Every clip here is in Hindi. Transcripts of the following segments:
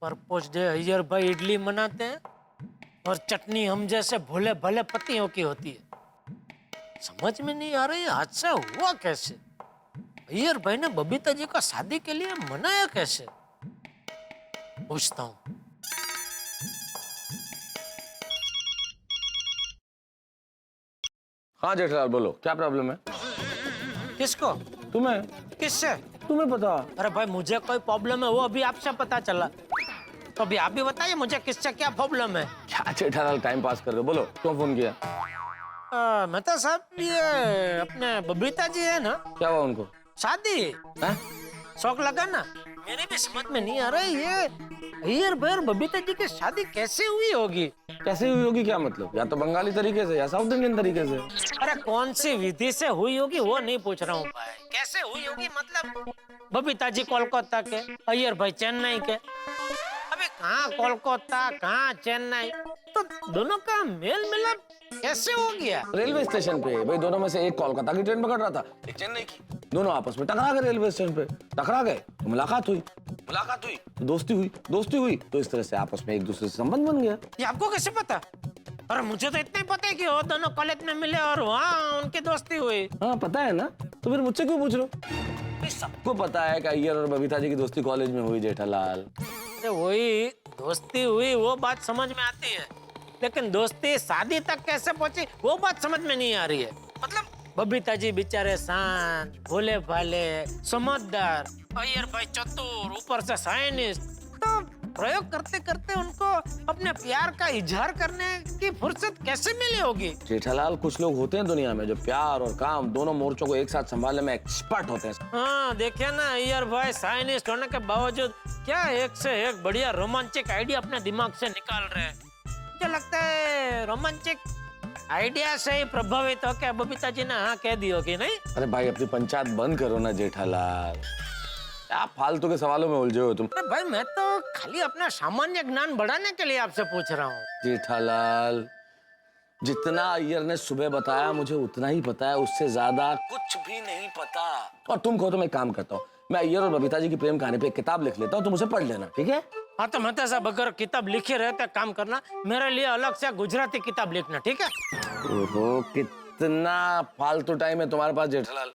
परपोज डे अय्यर भाई इडली मनाते हैं और चटनी हम जैसे भोले भले पतियों की होती है। समझ में नहीं आ रही हादसा हुआ कैसे। अय्यर भाई ने बबीता जी का शादी के लिए मनाया कैसे, पूछता हूँ। हाँ जेठालाल बोलो, क्या प्रॉब्लम है? किसको? तुम्हें? किससे? तुम्हें पता? अरे भाई मुझे कोई प्रॉब्लम है वो अभी आपसे पता चला, तो अभी आप भी बताइए मुझे किससे क्या प्रॉब्लम है। क्या जेठालाल टाइम पास कर रहे हो? बोलो क्यों फोन किया? मेहता साहब ये अपने बबीता जी है ना, क्या हुआ उनको? शादी है? शौक लगा ना। मेरे भी समझ में नहीं आ रहा है ये अय्यर भाई और बबीता जी की शादी कैसे हुई होगी। कैसे हुई होगी क्या मतलब? या तो बंगाली तरीके से या साउथ इंडियन तरीके से। अरे कौन सी विधि से हुई होगी वो नहीं पूछ रहा हूँ भाई, कैसे हुई होगी मतलब। बबीता जी कोलकाता के, अय्यर भाई चेन्नई के। अबे कहाँ कोलकाता कहाँ चेन्नई, तो दोनों का मेल मिलाप कैसे हो गया? रेलवे स्टेशन पे भाई, दोनों में से एक कोलकाता की ट्रेन पकड़ रहा था, एक चेन्नई की। दोनों आपस में टकरा गए रेलवे स्टेशन पे। टकरा गए तो मुलाकात हुई तो दोस्ती हुई तो इस तरह से आपस में एक दूसरे से संबंध बन गया। ये आपको कैसे पता? अरे मुझे तो इतना ही पता है कि वो दोनों कॉलेज में मिले और वहाँ उनकी दोस्ती हुई। हाँ पता है ना, तो फिर मुझसे क्यों पूछ रहे हो? सबको पता है कि अय्यर और बबीता जी की दोस्ती कॉलेज में हुई जेठालाल। अरे वही दोस्ती हुई वो बात समझ में आती है, लेकिन दोस्ती शादी तक कैसे पहुंची वो बात समझ में नहीं आ रही है। मतलब बबीता जी बेचारे शांत भोले भाले समझदार, अय्यर भाई चतुर ऊपर से साइंटिस्ट, तो प्रयोग करते करते उनको अपने प्यार का इजहार करने की फुर्सत कैसे मिली होगी? जेठालाल कुछ लोग होते हैं दुनिया में जो प्यार और काम दोनों मोर्चों को एक साथ संभालने में एक्सपर्ट होते हैं। हाँ देखिए ना, अय्यर भाई साइंटिस्ट होने के बावजूद क्या एक से एक बढ़िया रोमांचक आइडिया अपने दिमाग से निकाल रहे हैं। मुझे लगता है रोमांचक आइडिया से ही प्रभावित हो क्या बबीता जी ने हाँ कह दी होगी, नहीं? अरे भाई अपनी पंचायत बंद करो ना जेठालाल, आप फालतू के सवालों में उलझे हो तुम। अरे भाई मैं तो खाली अपना सामान्य ज्ञान बढ़ाने के लिए आपसे पूछ रहा हूँ। जेठालाल जितना अय्यर ने सुबह बताया मुझे उतना ही पता है, उससे ज्यादा कुछ भी नहीं पता। और तुम कहो तो मैं काम करता हूँ, मैं अय्यर और बबीता जी की प्रेम कहानी पे एक किताब लिख लेता हूँ, तुम उसे पढ़ लेना, ठीक है? हाँ तो मेहता साहब अगर किताब लिखे रहते काम करना, मेरे लिए अलग से गुजराती किताब लिखना, ठीक है? ओहो कितना फालतू टाइम है तुम्हारे पास जेठालाल।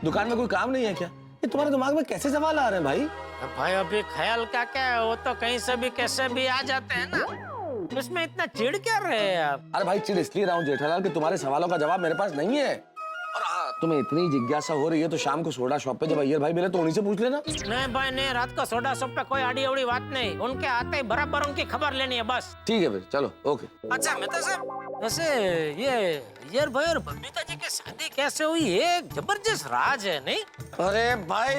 दुकान में कोई काम नहीं है क्या? ये तुम्हारे दिमाग में कैसे सवाल आ रहे हैं भाई? भाई अभी ख्याल क्या क्या है, वो तो कहीं से भी कैसे भी आ जाते हैं ना, इसमें इतना चिढ़ क्या रहे हैं आप? अरे भाई चिढ़ इसलिए रहा हूँ जेठालाल कि तुम्हारे सवालों का जवाब मेरे पास नहीं है। और हाँ तुम्हें इतनी जिज्ञासा हो रही है तो शाम को सोडा शॉप पे जब अय्यर भाई मिले तो उन्हीं से पूछ लेना। नहीं भाई नहीं, रात को सोडा शॉप पे कोई आड़ी अवड़ी बात नहीं, उनके आते ही बराबर उनकी खबर लेनी है बस। ठीक है फिर चलो ओके। अच्छा मेहता साहब वैसे ये अय्यर भाई और बबीता जी की शादी कैसे हुई, एक जबरदस्त राज है, नहीं? अरे भाई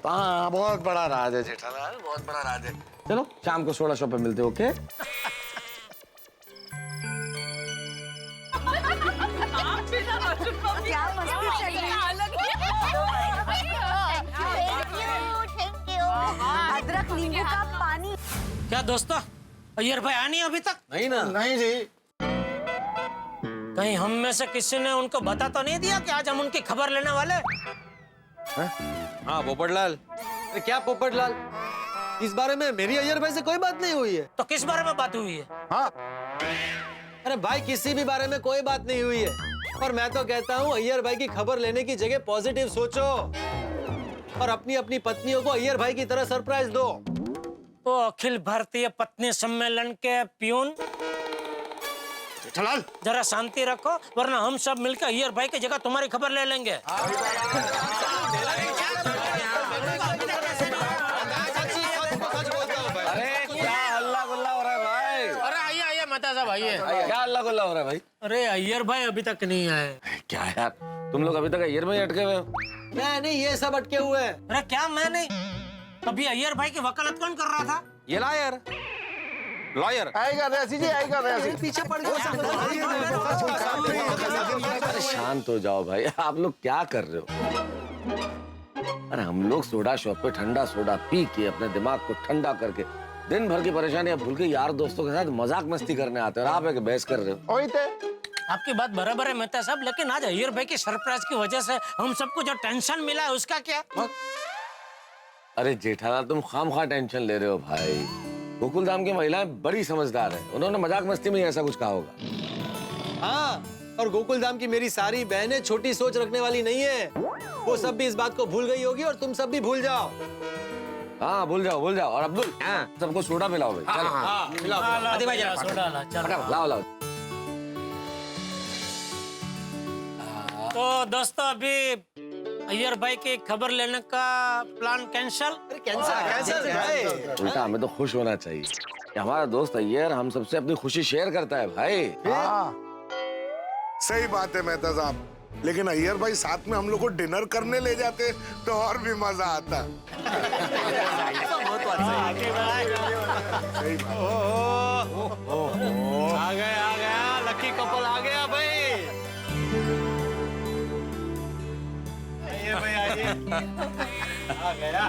हाँ बहुत बड़ा राज है जेठालाल, बहुत बड़ा राज है। चलो शाम को सोडा शॉप पे मिलते हैं, ओके? क्या मस्ती चल रही है। अदरक नींबू का पानी। क्या दोस्तों अय्यर भाई आनी अभी तक? नहीं ना। नहीं जी। कहीं हम में से किसी ने उनको बता तो नहीं दिया कि आज हम उनकी खबर लेने वाले? हाँ पोपटलाल। अरे क्या पोपटलाल, इस बारे में मेरी अय्यर भाई से कोई बात नहीं हुई है। तो किस बारे में बात हुई है? हाँ अरे भाई किसी भी बारे में कोई बात नहीं हुई है, पर मैं तो कहता हूँ अय्यर भाई की खबर लेने की जगह पॉजिटिव सोचो और अपनी अपनी पत्नियों को अय्यर भाई की तरह सरप्राइज दो। तो अखिल भारतीय पत्नी सम्मेलन के प्यून जेठालाल जरा शांति रखो वरना हम सब मिलकर अय्यर भाई की जगह तुम्हारी खबर ले लेंगे। मेहता साहब आइए। क्या अल्लाह गुल्ला हो रहा है भाई? अरे अय्यर भाई अभी तक नहीं आए। क्या यार तुम लोग अभी तक अय्यर में ही अटके हुए हो? मैं नहीं, ये सब अटके हुए हैं। अरे क्या मैं नहीं, अभी अय्यर भाई की वकालत कौन कर रहा था? ये लायर लॉयर आएगा रैसी जी, आएगा रैसी। पीछे पड़ गया। अरे शांत हो जाओ भाई, आप लोग क्या कर रहे हो? अरे हम लोग सोडा शॉप पे ठंडा सोडा पी के अपने दिमाग को ठंडा करके दिन भर की परेशानियां भूल के यार दोस्तों के साथ मजाक मस्ती करने आते हैं और आप एक बहस कर रहे हो। आपकी बात बराबर है मेहता साहब, लेकिन आज अय्यर भाई की सरप्राइज की वजह से हम सबको जो टेंशन मिला है उसका क्या? अरे जेठालाल तुम खामखा टेंशन ले रहे हो भाई। गोकुल धाम की महिलाएं बड़ी समझदार है, उन्होंने मजाक मस्ती में ही ऐसा कुछ कहा होगा। हाँ, और गोकुल धाम की मेरी सारी बहनें छोटी सोच रखने वाली नहीं है। वो सब भी इस बात को भूल गई होगी और तुम सब भी भूल जाओ। हाँ भूल जाओ भूल जाओ। और अब्दुल सबको सोडा पिलाओ भाई। चलो हाँ, मिलाओ। आदि भाई जरा सोडा ला, चल। फटाफट लाओ लाओ। तो दोस्तों अभी अय्यर भाई की खबर लेने का प्लान कैंसल। अरे कैंसर भाई। उल्टा हमें तो खुश होना चाहिए कि हमारा दोस्त अय्यर हम सबसे अपनी खुशी शेयर करता है भाई। सही बात है मेहता साहब, लेकिन अय्यर भाई साथ में हम लोग को डिनर करने ले जाते तो और भी मजा आता। सही बात। आ गया लकी कपल आ गया भाई। आइए भाई आइए। आ गया।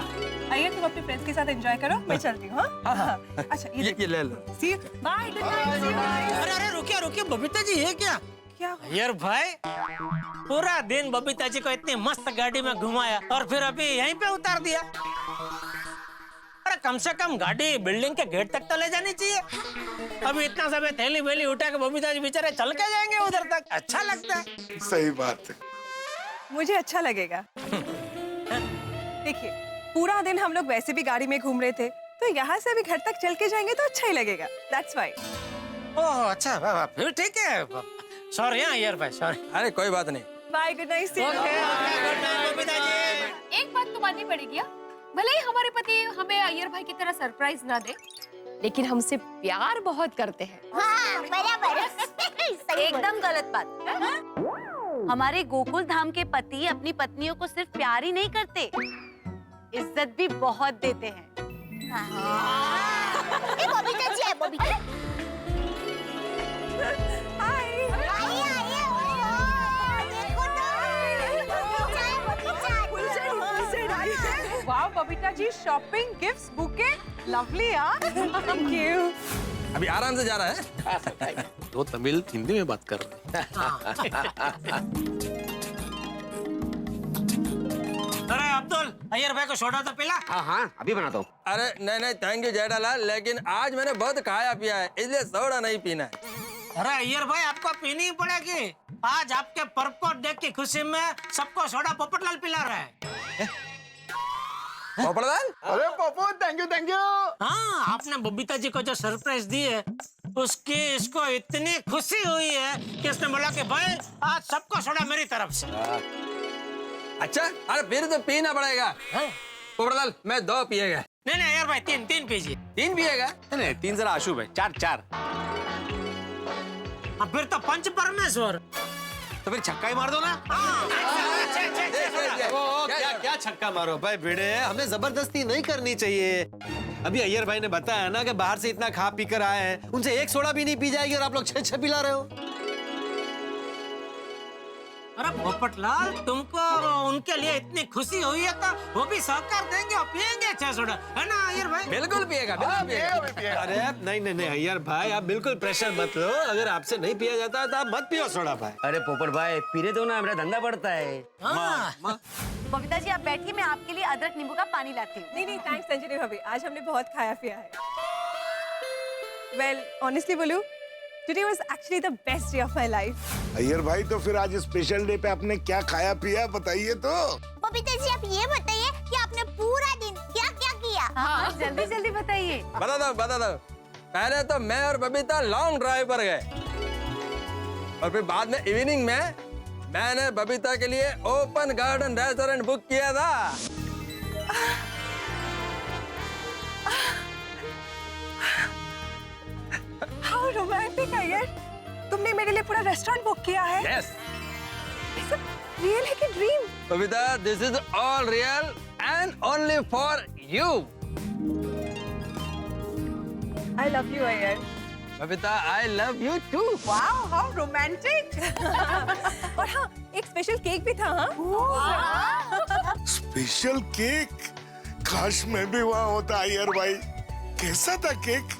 आइए तुम अपने फ्रेंड्स के साथ एंजॉय करो, मैं चलती हूँ। हाँ? अच्छा ये ले लो। सी बाय, गुड नाइट, सी बाय। अरे अरे रुकिए रुकिए बबीता जी, ये क्या? क्या अय्यर भाई पूरा दिन बबीता जी को इतनी मस्त गाड़ी में घुमाया और फिर अभी यहीं पे उतार दिया। अरे कम से कम गाड़ी बिल्डिंग के गेट तक तो ले जानी चाहिए। अभी इतना सब थैली वैली उठा के बबीता जी बेचारे चल के जाएंगे उधर तक, अच्छा लगता है। सही बात है। मुझे अच्छा लगेगा। देखिए पूरा दिन हम लोग वैसे भी गाड़ी में घूम रहे थे, तो यहाँ से अभी घर तक चल के जाएंगे तो अच्छा ही लगेगा। That's why। ओह अच्छा वाह, फिर ठीक है। सॉरी अय्यर भाई, सॉरी। अरे कोई बात नहीं। बाय, गुड नाइट, सी okay good night Babita ji. एक बात तो माननी पड़ेगी, भले ही हमारे पति हमें अय्यर भाई की तरह सरप्राइज ना दे, लेकिन हमसे प्यार बहुत करते हैं। हाँ, बराबर। एकदम गलत बात। हमारे गोकुल धाम के पति अपनी पत्नियों को सिर्फ प्यार ही नहीं करते, इज्जत भी बहुत देते हैं। हाँ। बबीता जी है, बबीता। वाह Babita ji, shopping, gifts, bouquet, lovely यार। Thank you. अभी आराम से जा रहा है। तो तमिल हिंदी में बात कर रहे अरे अब्दुल, अय्यर भाई को सोडा तो पिला। हाँ अभी बनाता हूँ। अरे नहीं थैंक यू जेठालाल, लेकिन आज मैंने बहुत खाया पिया है, इसलिए सोडा नहीं पीना है। अरे अय्यर भाई आपको पीनी ही पड़ेगी। आज आपके पर्व को देख की खुशी में सबको सोडा पोपटलाल पिला रहा है। पोपटलाल? अरे पप्पू थैंक यू। हाँ, आपने बबीता जी को जो सरप्राइज दी है उसकी इसको इतनी खुशी हुई है कि इसने बोला कि भाई आज सबको सोडा मेरी तरफ से। अच्छा, अरे फिर तो पीना पड़ेगा। पोपटलाल मैं 2 पिएगा। नहीं अय्यर भाई तीन पीजिए। 3 पिएगा? नहीं 3 जरा आशु भाई, 4। अब फिर तो पंच परमेश्वर। तो फिर छक्का ही मार दो ना। क्या छक्का मारो भाई भिड़े, हमें जबरदस्ती नहीं करनी चाहिए। अभी अय्यर भाई ने बताया ना कि बाहर से इतना खा पी कर आए हैं, उनसे एक सोडा भी नहीं पी जाएगी और आप लोग 6 पिला रहे हो। अरे पोपटलाल, तुमको उनके लिए इतनी खुशी हुई है तो वो भी सहकार देंगे और पियेंगे 6 सोडा, है ना अय्यर भाई? बिल्कुल पिएगा, बिल्कुल पिएगा। अरे नहीं अय्यर भाई, आप बिल्कुल प्रेशर मत लो। अगर आपसे नहीं पिया जाता है तो आप मत पियो सोडा भाई। अरे पोपट भाई पीने दो ना, हमारा धंधा बढ़ता है। हाँ। बबीता जी आप बैठिए, मैं आपके लिए अदरक नींबू का पानी लाती हूँ। नहीं थैंक्स संजनी भाभी, आज हमने बहुत खाया पिया है। वेल ऑनेस्टली बोलूं, today was actually the best day of my life. Iyer भाई तो फिर आज स्पेशल डे पे आपने क्या खाया पिया बताइए तो। बबीता जी आप ये बताइए कि आपने पूरा दिन क्या क्या किया। हाँ जल्दी बताइए। बता दो। पहले तो मैं और बबीता लॉन्ग ड्राइव पर गए और फिर बाद में इवनिंग में मैंने बबीता के लिए ओपन गार्डन रेस्टोरेंट बुक किया था। हाउ रोमांटिक है यार, तुमने मेरे लिए पूरा रेस्टोरेंट बुक किया है। यस रियल है कि dream? Babita, this is all real and only for you. I love you यार। Babita, I love you too. Wow how romantic. और हाँ एक स्पेशल केक भी था। हाँ स्पेशल केक, काश मैं भी वहाँ होता अय्यर भाई। कैसा था cake?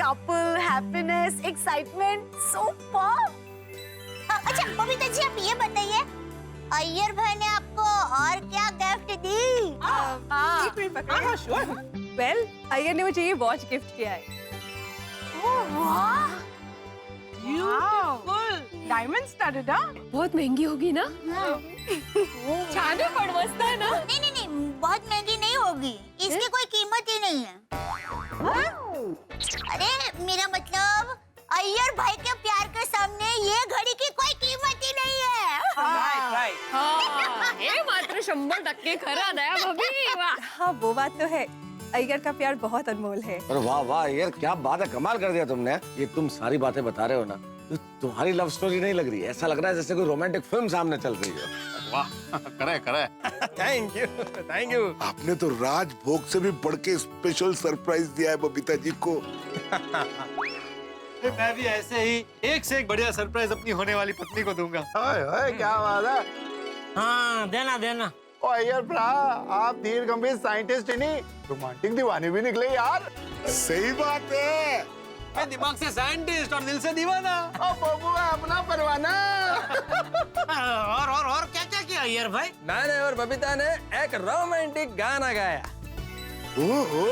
Couple, happiness, excitement, so fun. अच्छा बबीता जी, आप ये बताइए, अय्यर भाई ने आपको और क्या गिफ्ट दी? एक मिनट पकड़ो। वेल, अय्यर ने मुझे ये वॉच गिफ्ट किया है। Beautiful diamond studded. बहुत महंगी होगी ना? छान है, पण मस्त है ना? नहीं नहीं नहीं, बहुत महंगी नहीं होगी, इसकी कोई कीमत ही नहीं है। अरे मेरा मतलब, अय्यर भाई के प्यार के सामने ये घड़ी की कोई कीमत ही नहीं है। हाँ, हे मात्र 100% खरा नया भाभी। वाह, हाँ वो बात तो है, अय्यर का प्यार बहुत अनमोल है। अरे वाह वाह यार, क्या बात है, कमाल कर दिया तुमने। ये तुम सारी बातें बता रहे हो ना, तो तुम्हारी लव स्टोरी नहीं लग रही है, ऐसा लग रहा है जैसे कोई रोमांटिक फिल्म सामने चल रही हो। वाह, करे करे। Thank you, thank you. आपने तो राजभोग से भी बढ़ के स्पेशल सरप्राइज दिया है बबीता जी को। मैं भी ऐसे ही एक से एक बढ़िया सरप्राइज अपनी होने वाली पत्नी को दूंगा। ओए ओए, क्या बात है। हाँ, देना देना। ओ अय्यर भ्रा, आप धीर गंभीर साइंटिस्ट ही नहीं, रोमांटिक दीवाने भी निकले यार। सही बात है। मैं दिमाग से साइंटिस्ट और दिल से दीवाना। ओ बबू है अपना परवाना। और क्या क्या किया अय्यर भाई? मैंने और बबीता ने एक रोमांटिक गाना गाया। ओहो,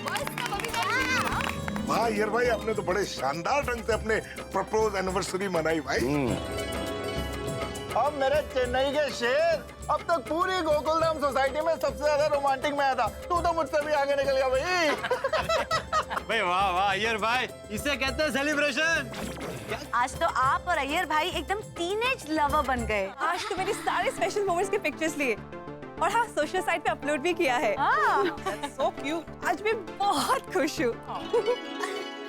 मस्त बबीता जी। वाह अय्यर भाई, आपने तो बड़े शानदार ढंग से अपने प्रपोज एनिवर्सरी मनाई भाई। अब मेरे चेन्नई के शेर, अब तक पूरी गोकुलधाम सोसाइटी में सबसे ज्यादा रोमांटिक मैं था, तू तो मुझसे भी आगे निकल गया भाई। भाई वाह वाह अय्यर भाई, इसे कहते हैं सेलिब्रेशन। आज तो आप और अय्यर भाई एकदम टीनेज लवर बन गए। आज तो मेरे सारे स्पेशल मोमेंट्स के पिक्चर्स लिए और हाँ सोशल साइट पे अपलोड भी किया है। So cute. आज मैं बहुत खुश हूँ।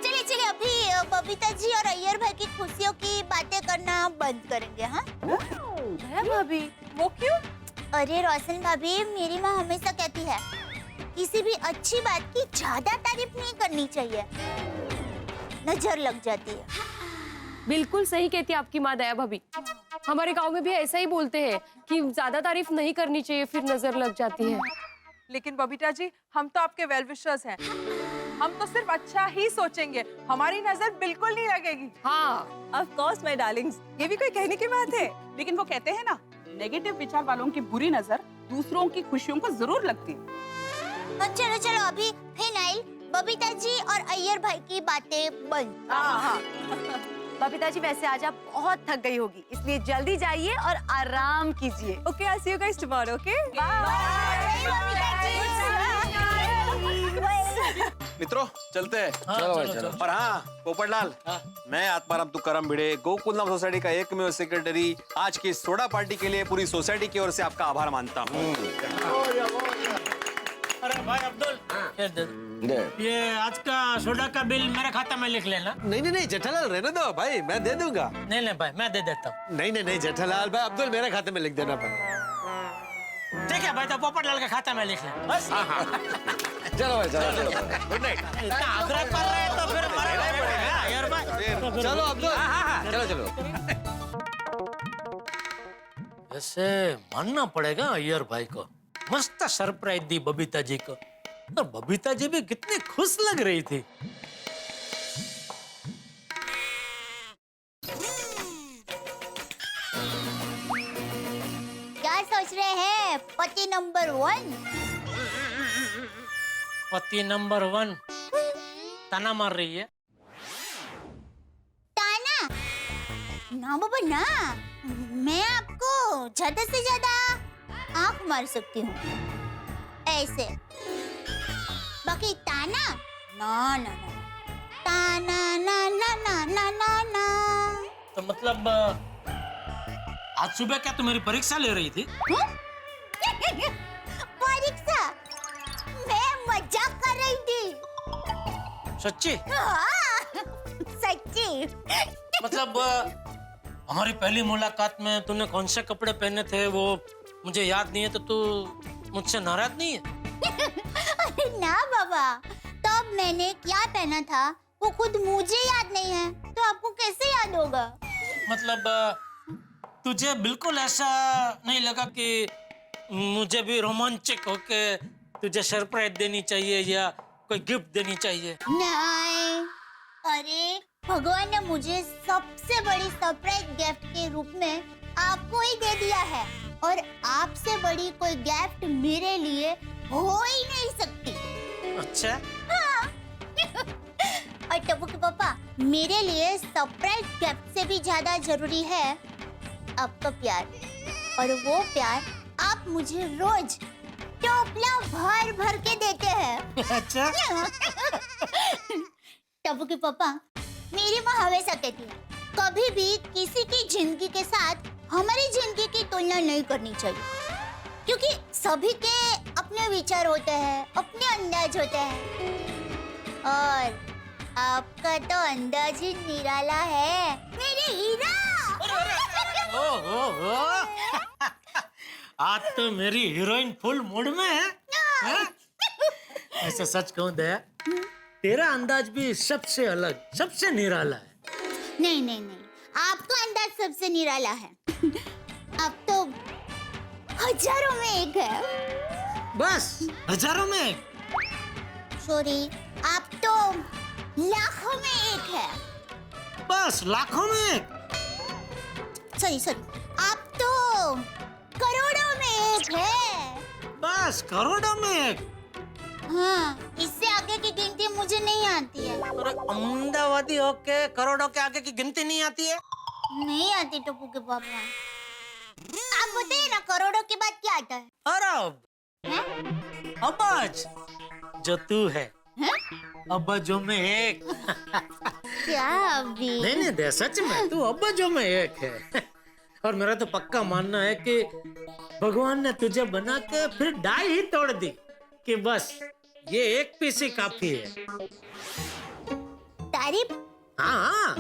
चलिए चलिए, अभी बबीता जी और अय्यर भाई की खुशियों की बातें करना बंद करेंगे। हाँ भाभी, वो क्यों? अरे रोशन भाभी, मेरी माँ हमेशा कहती है, किसी भी अच्छी बात की ज्यादा तारीफ नहीं करनी चाहिए, नजर लग जाती है। बिल्कुल सही कहती है आपकी माँ दया भाभी। हमारे गांव में भी ऐसा ही बोलते हैं कि ज्यादा तारीफ नहीं करनी चाहिए, फिर नजर लग जाती है। लेकिन बबीता जी, हम तो आपके वेल विशर्स हैं। हम तो सिर्फ अच्छा ही सोचेंगे, हमारी नजर बिल्कुल नहीं लगेगी। हाँ, ऑफ कोर्स माय डार्लिंग्स, ये भी कोई कहने की बात है। लेकिन वो कहते हैं ना, नेगेटिव विचार वालों की बुरी नजर दूसरों की खुशियों को जरूर लगती है। तो चलो चलो, अभी फिनाइल, बबीता जी और अय्यर भाई की बातें बंद। हाँ। बबीता जी, वैसे आज आप बहुत थक गई होगी, इसलिए जल्दी जाइए और आराम कीजिए। Okay, I see you guys tomorrow. Okay मित्रों, चलते हैं। चलो भाई चलो। और हाँ पोपटलाल, मैं आत्माराम तुकाराम भिड़े, गोकुलधाम सोसाइटी का एकमेव सेक्रेटरी, आज की सोडा पार्टी के लिए पूरी सोसाइटी की ओर से आपका आभार मानता हूँ। अरे भाई अब्दुल, ये आज का सोडा का बिल मेरे खाते में लिख लेना। नहीं नहीं नहीं जेठालाल, रहने दो भाई, मैं दे दूंगा। नहीं नहीं भाई, मैं दे देता हूँ। नहीं नहीं नहीं जेठालाल भाई, अब्दुल मेरे खाते में लिख देना भाई। ठीक है भाई, तो पोपटलाल के खाते में लिख लेना बस। चलो भाई चलो चलो। Good night. इतना आग्रह कर रहे हैं तो फिर मरना पड़ेगा अय्यर भाई। चलो अब्दुल। चलो चलो। वैसे मानना पड़ेगा अय्यर भाई को, मस्त सरप्राइज दी बबीता जी को, और बबीता जी भी कितनी खुश लग रही थी। क्या सोच रहे हैं पति नंबर 1? पति नंबर 1 ताना मार रही है। ताना? ना बाबा ना, मैं आपको ज्यादा से ज्यादा आंख मार सकती हूँ, ऐसे। बाकी ताना ना ना ना, ताना ना ना ना ना ना ना। तो मतलब आज सुबह क्या तू मेरी परीक्षा ले रही थी? परीक्षा? मैं मजाक कर रही थी। सच्ची? हाँ, सच्ची। मतलब हमारी पहली मुलाकात में तूने कौन से कपड़े पहने थे वो मुझे याद नहीं है, तो तू मुझसे नाराज नहीं है? अरे ना बाबा, तब मैंने क्या पहना था वो खुद मुझे याद नहीं है, तो आपको कैसे याद होगा? मतलब तुझे बिल्कुल ऐसा नहीं लगा कि मुझे भी रोमांचक होके तुझे सरप्राइज देनी चाहिए या कोई गिफ्ट देनी चाहिए। नहीं, अरे भगवान ने मुझे सबसे बड़ी सरप्राइज गिफ्ट के रूप में आपको ही दे दिया है, और आपसे बड़ी कोई गिफ्ट मेरे लिए हो ही नहीं सकती। अच्छा? हाँ। और टप्पू के पापा, मेरे लिए सरप्राइज गिफ्ट से भी ज्यादा जरूरी है आपका प्यार, और वो प्यार आप मुझे रोज टोपला भर भर के देते हैं। अच्छा? टप्पू के पापा, मेरी माँ हमेशा कहती है कभी भी किसी की जिंदगी के साथ हमारी जिंदगी की तुलना नहीं करनी चाहिए, क्योंकि सभी के अपने विचार होते हैं, अपने अंदाज होते हैं, और आपका तो अंदाज ही निराला है मेरे हीरा। आज तो मेरी हीरोइन फुल मूड में है? ऐसे सच कहूं दया, तेरा अंदाज भी सबसे अलग, सबसे निराला है। नहीं नहीं नहीं, आपका अंदाज सबसे निराला है। आप तो हजारों में एक है। बस हजारों में एक? सॉरी, आप तो लाखों में एक है। बस लाखों में एक? सॉरी, आप तो करोड़ों में एक है। बस करोड़ों में एक? हाँ, इससे आगे की गिनती मुझे नहीं आती है। अरे अहमदाबादी होके करोड़ों के आगे की गिनती नहीं आती है? नहीं आती टप्पू के पापा। आप बताइए ना, करोड़ों के बाद क्या आता है? अरब, अबज, जो तू है, अबजों में एक। क्या अभी? नहीं दे, सच में तू अबजों में एक है। और मेरा तो पक्का मानना है कि भगवान ने तुझे बना के फिर डाई ही तोड़ दी कि बस ये एक पीस ही काफी है। तारीफ? हाँ।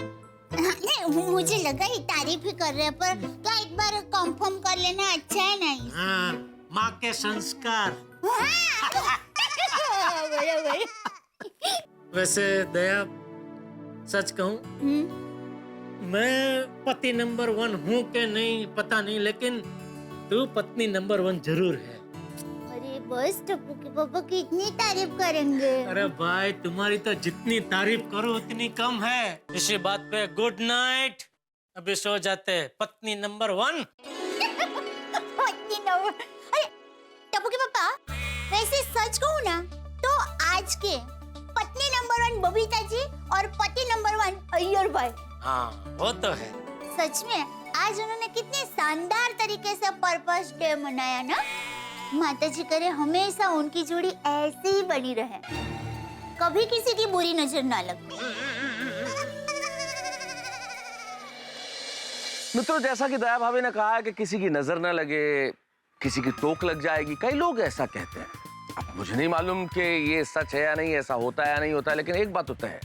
नहीं, मुझे लगा ही तारीफ ही कर रहे हैं, पर क्या एक बार कंफर्म कर लेना अच्छा है नहीं? हाँ, माँ के संस्कार। वैसे दया, सच कहूँ, मैं पति नंबर 1 हूँ कि नहीं पता नहीं, लेकिन तू पत्नी नंबर 1 जरूर है। अरे बस टप्पू के पापा की इतनी तारीफ करेंगे। अरे भाई, तुम्हारी तो जितनी तारीफ करो उतनी कम है। इसी बात पे गुड नाइट, अभी सो जाते हैं। पत्नी नंबर 1। पत्नी नंबर, अरे टप्पू के पापा, वैसे सच कहूँ ना तो आज के पत्नी नंबर 1 बबीता जी और पति नंबर 1 अय्यर भाई। हाँ, वो तो है। सच में आज उन्होंने कितने शानदार तरीके से पर्पस डे मनाया ना। माता जी करे हमेशा उनकी जोड़ी ऐसे ही बनी रहे, कभी किसी की बुरी नजर ना लगे। मित्रों, जैसा कि दया भाभी ने कहा है कि किसी की नजर न लगे, किसी की टोक लग जाएगी, कई लोग ऐसा कहते हैं। अब मुझे नहीं मालूम कि ये सच है या नहीं, ऐसा होता है या नहीं होता है, लेकिन एक बात होता है,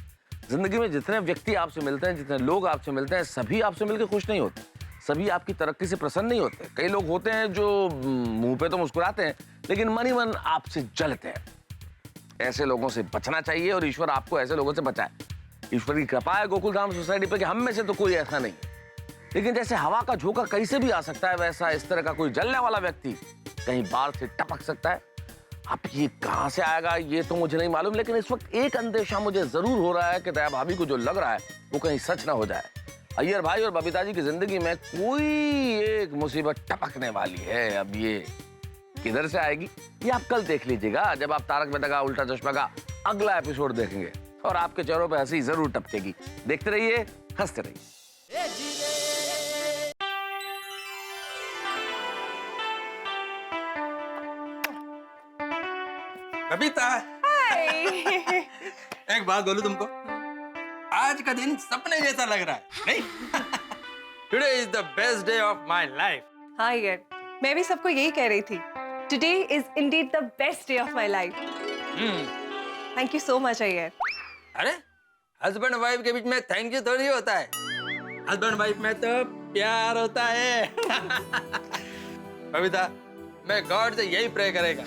जिंदगी में जितने व्यक्ति आपसे मिलते हैं, जितने लोग आपसे मिलते हैं, सभी आपसे मिलकर खुश नहीं होते, सभी आपकी तरक्की से प्रसन्न नहीं होते। कई लोग होते हैं जो मुंह पे तो मुस्कुराते हैं, लेकिन मन ही मन आपसे जलते हैं। ऐसे लोगों से बचना चाहिए, और ईश्वर आपको ऐसे लोगों से बचाए। ईश्वर की कृपा है गोकुलधाम सोसाइटी पे कि हम में से तो कोई ऐसा नहीं, लेकिन जैसे हवा का झोंका कहीं से भी आ सकता है, वैसा इस तरह का कोई जलने वाला व्यक्ति कहीं बाहर से टपक सकता है। अब ये कहां से आएगा ये तो मुझे नहीं मालूम, लेकिन इस वक्त एक अंदेशा मुझे जरूर हो रहा है कि दया भाभी को जो लग रहा है वो कहीं सच ना हो जाए। अय्यर भाई और बबीता जी की जिंदगी में कोई एक मुसीबत टपकने वाली है। अब ये किधर से आएगी ये आप कल देख लीजिएगा, जब आप तारक मेहता का उल्टा चश्मा का अगला एपिसोड देखेंगे, और आपके चेहरों पर हंसी जरूर टपकेगी। देखते रहिए, हंसते रहिए। बबीता, एक बात बोलूं तुमको, आज का दिन सपने जैसा लग रहा है, नहीं? Today is the best day of my life. हाँ यार, मैं भी सबको यही कह रही थी। Today is indeed the best day of my life. Thank you so much यार। अरे, हस्बैंड वाइफ के बीच में थैंक यू थोड़ी होता है, हस्बैंड वाइफ में तो प्यार होता है। बबीता, मैं गॉड से यही प्रे करेगा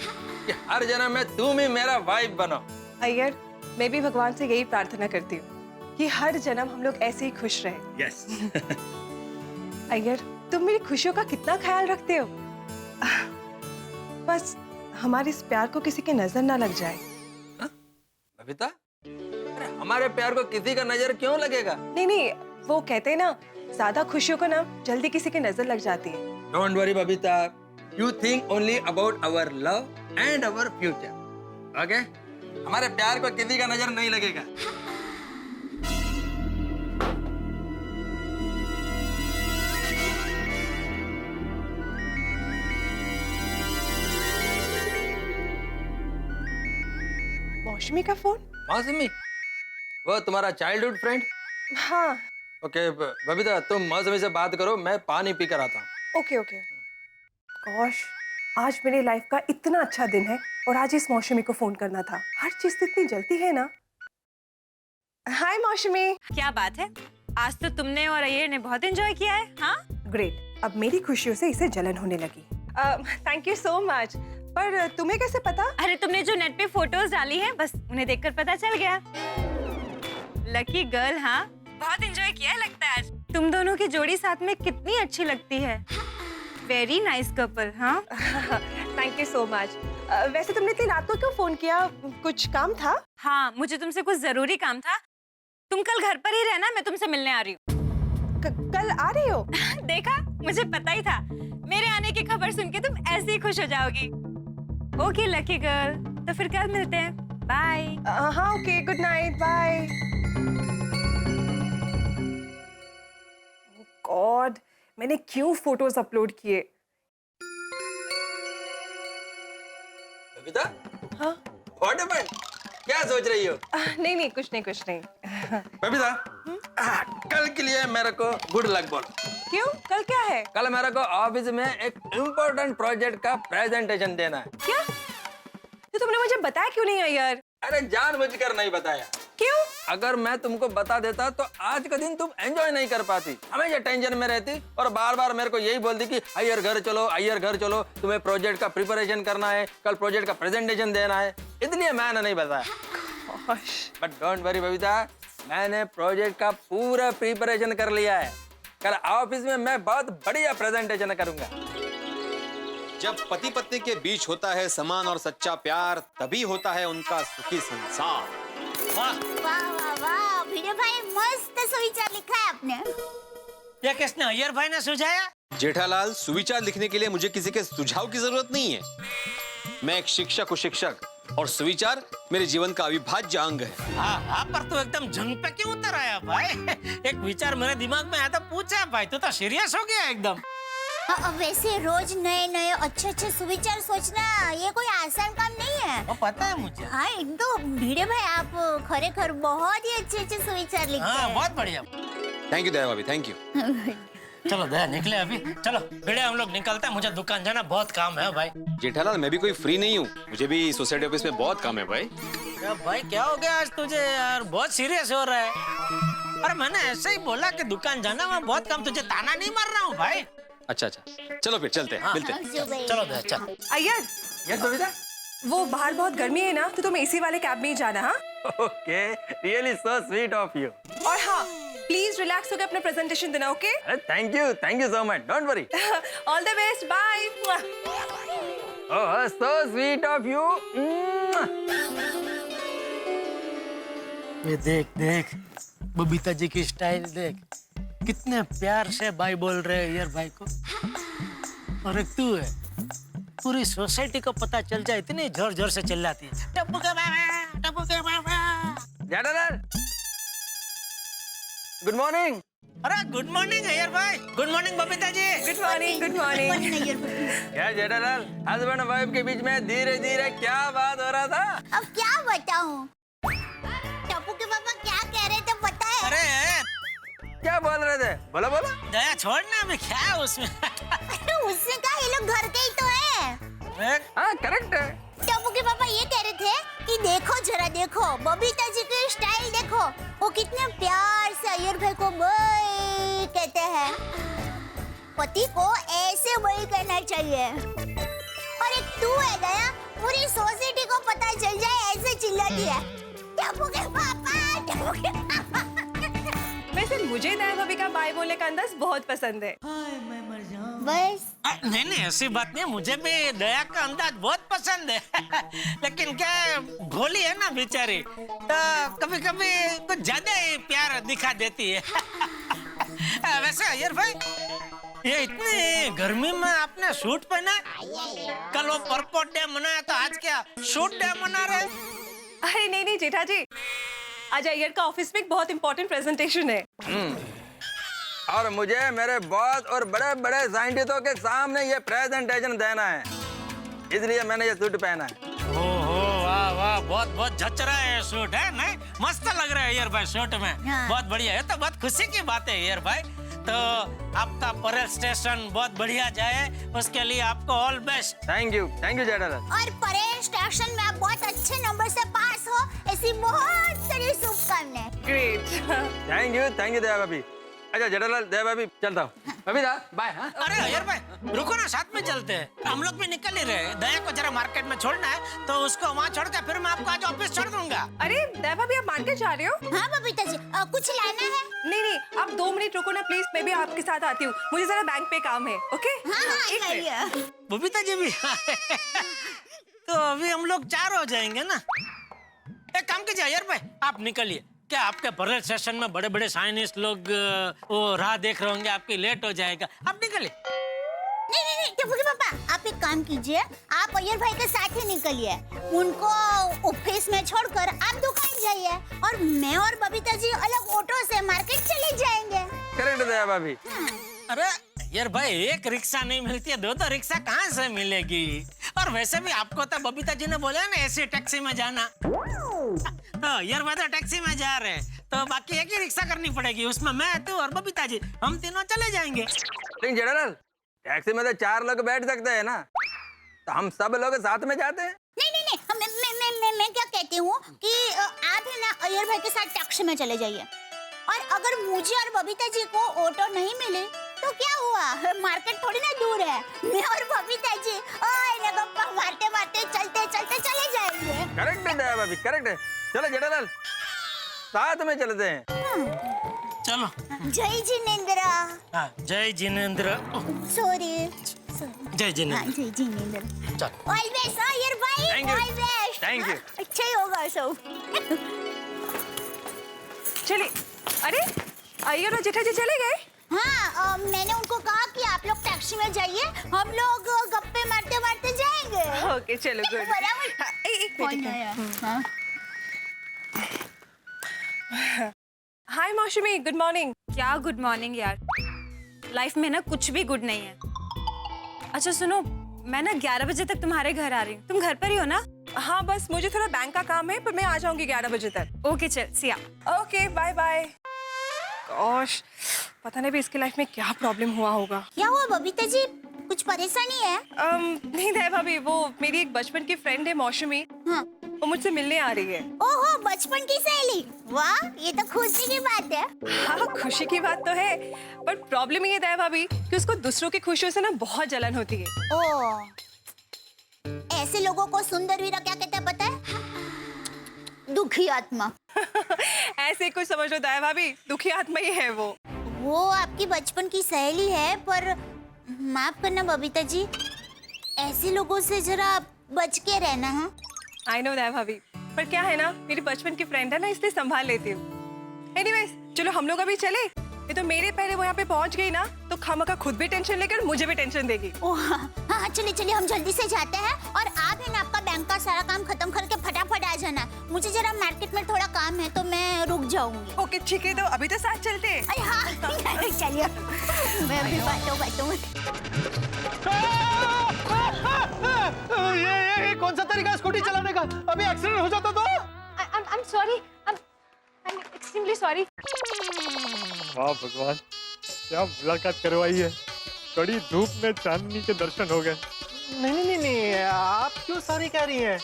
कि हर जन्म में तुम ही मेरा वाइफ बनो। अय्यर, मैं भी भगवान से यही प्रार्थना करती हूँ कि हर जन्म हम लोग ऐसे ही खुश रहें। यस। अय्यर, तुम मेरी खुशियों का कितना ख्याल रखते हो। बस हमारे इस प्यार को किसी की नजर ना लग जाए। बबीता, अरे हमारे प्यार को किसी का नजर क्यों लगेगा? नहीं नहीं, वो कहते हैं ना, ज्यादा खुशियों को ना जल्दी किसी की नजर लग जाती है। Don't worry Babita, you think only about our love and our future, okay? हमारे प्यार को किसी का नजर नहीं लगेगा। मौसमी का फोन? मौसमी, वो तुम्हारा चाइल्डहुड फ्रेंड? हाँ। ओके बबीता, तुम मौसमी से बात करो, मैं पानी पी कर आता हूँ। Okay okay. गॉश, आज मेरी लाइफ का इतना अच्छा दिन है और आज इस मौसमी को फोन करना था। हर चीज तो इतनी जल्दी है ना। हाय मौसमी। क्या बात है, आज तो तुमने और अय्यर ने बहुत एंजॉय किया है। हाँ ग्रेट, अब मेरी खुशियों से इसे जलन होने लगी। Thank you so much. पर तुम्हें कैसे पता? अरे तुमने जो नेट पे फोटोज डाली हैं, बस उन्हें देखकर पता चल गया। लकी गर्ल, हाँ बहुत एंजॉय किया है लगता है आज। तुम दोनों की जोड़ी साथ में कितनी अच्छी लगती है। Very nice couple. हाँ थैंक यू सो मच। वैसे तुमने इतनी रात को क्यों फोन किया? कुछ काम था? हाँ, मुझे तुमसे कुछ जरूरी काम था। तुम कल घर पर ही रहना, मैं तुमसे मिलने आ रही हूँ। कल आ रही हो? देखा, मुझे पता ही था। मेरे आने की खबर सुन के तुम ऐसे ही खुश हो जाओगी। ओके लकी गर्ल, तो फिर कल मिलते हैं। बाय। हाँ ओके, गुड नाइट, बाय। ओह गॉड, मैंने क्यों फोटोज अपलोड किए? बबीता, हाँ? What happened? क्या सोच रही हो? नहीं नहीं, कुछ नहीं। बबीता, कल के लिए मेरे को गुड लक बोल। क्यों? कल क्या है? कल मेरे को ऑफिस में एक इम्पोर्टेंट प्रोजेक्ट का प्रेजेंटेशन देना है। क्या? तो तुमने मुझे बताया क्यों नहीं यार? अरे जानबूझकर नहीं बताया। क्यों? अगर मैं तुमको बता देता तो आज का दिन तुम एंजॉय नहीं कर पाती, हमेशा टेंशन में रहती और बार बार मेरे को यही बोलती कि अय्यर घर चलो, तुम्हें प्रोजेक्ट का प्रिपरेशन करना है, कल प्रोजेक्ट का प्रेजेंटेशन देना है, इसलिए मैंने नहीं बताया। बट डोंट वरी बबीता, मैंने प्रोजेक्ट का पूरा प्रिपरेशन कर लिया है। कल ऑफिस में मैं बहुत बढ़िया प्रेजेंटेशन करूंगा। जब पति पत्नी के बीच होता है समान और सच्चा प्यार, तभी होता है उनका सुखी संसार। वाह वाह वाह, भिड़े भाई मस्त सुविचार लिखा है आपने। ये किसने? अय्यर भाई ने सुझाया? जेठालाल, सुविचार लिखने के लिए मुझे किसी के सुझाव की जरूरत नहीं है। मैं एक शिक्षक हूँ, शिक्षक, और सुविचार मेरे जीवन का अविभाज्य अंग है। हाँ, पर तू एकदम जंग पे क्यों उतर आया भाई? एक विचार मेरे दिमाग में आया था, पूछा भाई, तू तो सीरियस हो गया एकदम। वैसे रोज नए नए अच्छे सुविचार सोचना ये कोई आसान काम नहीं है। वो पता है मुझे। हाँ, तो भिड़े भाई आप खरेखर बहुत ही अच्छे सुविचार लिखते हैं। हाँ, बहुत बढ़िया। थैंक यू दया भाभी, थैंक यू। चलो दया, निकले अभी। चलो भिड़े, हम लोग निकलते हैं, मुझे दुकान जाना, बहुत काम है भाई। जेठालाल, मैं भी कोई फ्री नहीं हूँ, मुझे भी सोसाइटी ऑफिस में बहुत काम है भाई। भाई क्या हो गया आज तुझे यार? बहुत सीरियस हो रहा है। अरे मैंने ऐसे ही बोला कि दुकान जाना, वहाँ बहुत काम, तुझे ताना नहीं मार रहा हूँ भाई। अच्छा, चलो फिर चलते हैं, मिलते हैं। चलो दया, चल। अय्यर, यस बबीता। वो बाहर बहुत गर्मी है ना, तो तुम एसी वाले कैब में ही जाना। हाँ okay, really so sweet of you. और हाँ, प्लीज रिलैक्स होकर अपना प्रेजेंटेशन देना। ओके? अरे thank you so much, don't worry. All the best, bye. Oh, so sweet of you. ये देख बबीता जी की स्टाइल देख, कितने प्यार से बाय बोल रहे हैं अय्यर भाई को। और एक तू है, पूरी सोसाइटी को पता चल जाए, इतनी जोर जोर से चिल्लाती है, टप्पू के बाबा, टप्पू के बाबा। Jethalal, good morning. अरे गुड मॉर्निंग अय्यर भाई। Good morning Babita ji. Good morning, good morning. क्या जेठालाल, हस्बैंड वाइफ के बीच में धीरे धीरे क्या बात हो रहा था? अब क्या बताऊं? टप्पू के पापा क्या कह रहे थे पता है? अरे क्या बोल रहे थे? बोलो। दया छोड़ना, अभी क्या है उसमें? उससे कहा, ये लोग घर के ही तो है। हाँ करेक्ट है। टप्पू के पापा ये कह रहे थे कि देखो बबीता जी की स्टाइल देखो, वो कितने प्यार से अय्यर भाई को बॉय कहते हैं। पति को ऐसे बॉय कहना चाहिए। और एक तू है गया, पूरी सोसाइटी को पता चल जाए ऐसे चिल्लाती है, टप्पू के पापा। वैसे मुझे दया भाभी का बाय बोलने का अंदाज बहुत पसंद है। हाय मैं मर जाऊं। बस। नहीं नहीं, ऐसी बात नहीं, मुझे भी दया का अंदाज बहुत पसंद है। लेकिन क्या है, भोली है ना बेचारी, तो कभी कभी कुछ ज्यादा ही प्यार दिखा देती है। वैसे अय्यर भाई, ये इतनी गर्मी में आपने सूट पहना है? कल वो परपोट डे मनाया तो आज क्या सूट डे मना रहे? अरे नहीं नहीं जेठा जी, आज अय्यर का ऑफिस में एक बहुत इंपॉर्टेंट प्रेजेंटेशन है। और मुझे मेरे बॉस और बड़े बड़े साइंटिस्टों के सामने ये प्रेजेंटेशन देना है, इसलिए मैंने ये सूट पहना है। ओहो, वाह वाह, बहुत बहुत जच रहा है सूट, है नहीं? मस्त लग रहा है अय्यर भाई सूट में। हाँ। बहुत बढ़िया है, तो बहुत खुशी की बात है अय्यर भाई। तो आपका परेड स्टेशन बहुत बढ़िया जाए, उसके लिए आपको all best. Thank you Jethalal. और परेड स्टेशन में आप बहुत अच्छे नंबर से पास हो, ऐसी बहुत सारी शुभकामनाएं। ग्रेट। थैंक यू दया भाभी। अच्छा जेठालाल, दया भाभी चलता हूँ। भाभी दा बाय। हाँ अरे अय्यर भाई रुको ना, साथ में चलते हैं। हम लोग भी निकल ही रहे। दया को जरा मार्केट में छोड़ना है, तो उसको वहाँ छोड़ के फिर मैं आपको आज ऑफिस छोड़ दूंगा। अरे दया भाभी, आप मार्केट जा रहे हो? हाँ बबीता जी, कुछ लाना है? नहीं नहीं, आप 2 मिनट रुको ना प्लीज, मैं भी आपके साथ आती हूँ, मुझे जरा बैंक पे काम है। ओके? हाँ एक मिनट। आइए। बबीता जी भी तो अभी हम लोग 4 हो जाएंगे ना। एक काम कीजिए अय्यर भाई, आप निकलिए। क्या आपके परेड स्टेशन में बड़े बड़े साइंटिस्ट लोग वो राह देख रहे होंगे, आपकी लेट हो जाएगा, आप निकलिए। नहीं टिपुकी पापा, आप एक काम कीजिए, आप अय्यर भाई के साथ ही निकलिए, उनको ऑफिस में छोड़कर आप दुकान जाइए, और मैं और बबीता जी अलग ऑटो से मार्केट चले जाएंगे। करेक्ट दया भाभी। अरे यार भाई, एक रिक्शा नहीं मिलती है, 2 रिक्शा कहाँ से मिलेगी? और वैसे भी आपको तो बबीता जी ने बोला ना ऐसी टैक्सी में जाना, तो यार भाई तो टैक्सी में जा रहे हैं, तो बाकी एक ही रिक्शा करनी पड़ेगी, उसमें मैं तू और बबीता जी, हम तीनों चले जाएंगे। लेकिन जेठालाल, टैक्सी में तो 4 लोग बैठ सकते हैं ना, तो हम सब लोग साथ में जाते हैं। नहीं मैं क्या कहती हूँ कि आप है ना अय्यर भाई के साथ टैक्सी में चले जाइए, और अगर मुझे और बबीता जी को ऑटो नहीं मिले तो क्या हुआ, मार्केट थोड़ी ना दूर है, मैं और बबीता जी गप्पा मारते मारते चलते चलते चले जाएंगे। करेक्ट है दया भाभी, करेक्ट है। चलो जेठालाल, साथ में चलते हैं। चलो। जय जिनेंद्र। हाँ, जय जिनेंद्र। सॉरी। जय जिनेंद्र। हाँ, जय जिनेंद्र। चल। ऑलवेज अय्यर भाई, Thank you. Always. Thank you. अच्छा ही होगा सब। चलिए। अरे अय्यर और जेठा जी चले गए? हाँ, मैंने उनको कहा कि आप लोग टैक्सी में जाइए, हम लोग गप्पे मारते मारते जाएंगे। ओके चलो, गुड। बराबर। एक कौन मिनट। आया? हाँ। हाय मौसमी, गुड मॉर्निंग। क्या गुड मॉर्निंग यार, लाइफ में ना कुछ भी गुड नहीं है। अच्छा सुनो, मैं ना 11 बजे तक तुम्हारे घर आ रही हूँ, तुम घर पर ही हो ना? हाँ बस मुझे थोड़ा बैंक का काम है, पर मैं आ जाऊंगी 11 बजे तक। ओके चल, Siya. Okay bye bye. Gosh, पता नहीं भी इसकी लाइफ में क्या प्रॉब्लम हुआ होगा। क्या हुआ बबीता जी, कुछ परेशानी है? नहीं दया भाभी, वो मेरी एक बचपन की फ्रेंड है मौसमी, हाँ। वो मुझसे मिलने आ रही है। ओहो, बचपन की सहेली, वाह ये तो खुशी की बात है। हाँ खुशी की बात तो है, पर प्रॉब्लम ये है दया भाभी कि उसको दूसरों की खुशियों से ना बहुत जलन होती है। ओ, ऐसे लोगों को सुंदर वीरा क्या कहते हैं पता है? दुखी आत्मा। ऐसे कुछ समझ लो दया भाभी, दुखी आत्मा ही है वो। वो आपकी बचपन की सहेली है, पर माफ करना बबीता जी, ऐसे लोगों से जरा बच के रहना। हाँ आई नो दया भाभी, पर क्या है ना, मेरी बचपन की फ्रेंड है ना, इसलिए संभाल लेती हूँ। एनीवेज, चलो हम लोग अभी चले, ये तो मेरे पहले वो यहाँ पे पहुँच गई ना, तो खामखा खुद भी टेंशन लेकर मुझे भी टेंशन देगी। ओह हाँ, चलिए चलिए हम जल्दी से जाते हैं, और आप है ना आपका बैंक का सारा काम खत्म करके फटाफट आ जाना, मुझे जरा मार्केट में थोड़ा काम है तो मैं रुक जाऊंगी। ओके ठीक है, तो अभी तो साथ चलते हैं। अरे हाँ चलिए, मैं अभी बातों ये कौन सा तरीका है स्कूटी चलाने का? अभी एक्सीडेंट हो जाता तो? I'm sorry, I'm extremely sorry. वाह भगवान, क्या मुलाकात करवाई है, कड़ी धूप में चांदनी के दर्शन हो गए। नहीं, आप क्यों सॉरी कह रही हैं?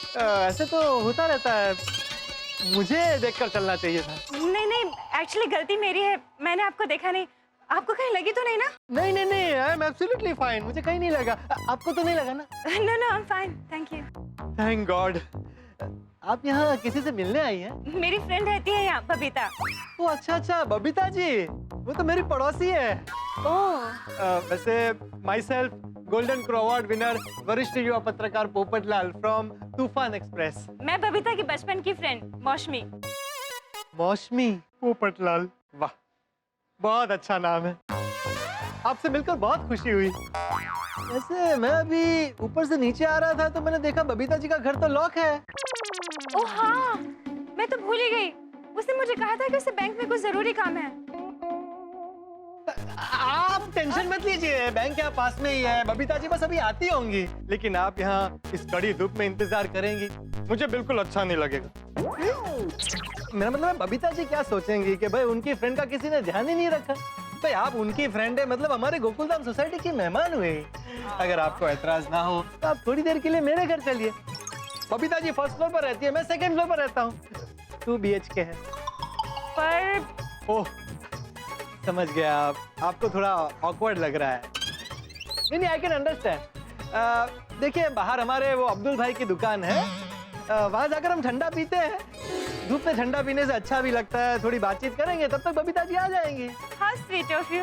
ऐसे तो होता रहता है, मुझे देखकर चलना चाहिए था। नहीं, एक्चुअली गलती मेरी है, मैंने आपको देखा नहीं। आपको कहीं लगी तो नहीं ना? नहीं, आई एम एब्सोल्युटली फाइन, मुझे कहीं नहीं लगा। आपको तो नहीं लगा ना? No, I'm fine, thank you. Thank God, आप यहाँ किसी से मिलने आई हैं? मेरी फ्रेंड रहती है यहाँ, बबीता। ओ अच्छा, बबीता जी, वो तो मेरी पड़ोसी है। वैसे my self golden crow award winner वरिष्ठ युवा पत्रकार पोपटलाल फ्रॉम तूफान एक्सप्रेस। मैं बबीता की बचपन की फ्रेंड मौसमी। मौसमी पोपटलाल, वाह बहुत अच्छा नाम है। आपसे मिलकर बहुत खुशी हुई। वैसे मैं अभी ऊपर से नीचे आ रहा था तो मैंने देखा बबीता जी का घर तो लॉक है। ओह हाँ, मैं तो भूल ही गई। उसने मुझे कहा था कि उसे बैंक में कुछ जरूरी काम है। आप टेंशन मत लीजिए, बैंक यहाँ पास में ही है। बबीता जी बस अभी आती होंगी, लेकिन आप यहाँ इस कड़ी धूप में इंतजार करेंगी, मुझे बिल्कुल अच्छा नहीं लगेगा। मेरा मतलब है बबीता जी क्या सोचेंगी कि भाई उनकी फ्रेंड का किसी ने ध्यान ही नहीं रखा। भाई आप उनकी फ्रेंड है, मतलब हमारे गोकुलधाम सोसाइटी की मेहमान हुए। अगर आपको एतराज ना हो तो आप थोड़ी देर के लिए मेरे घर चलिए। बबीता जी फर्स्ट फ्लोर पर रहती है, मैं सेकंड फ्लोर पर रहता हूँ। 2 BHK है। पर ओह समझ गया, आपको थोड़ा ऑकवर्ड लग रहा है। नहीं, आई कैन अंडरस्टैंड। देखिए बाहर हमारे वो अब्दुल भाई की दुकान है, वहां जाकर हम ठंडा पीते हैं। धूप में ठंडा पीने से अच्छा भी लगता है, थोड़ी बातचीत करेंगे, तब तक बबीता जी आ जाएंगी। हाँ स्वीट ऑफ यू,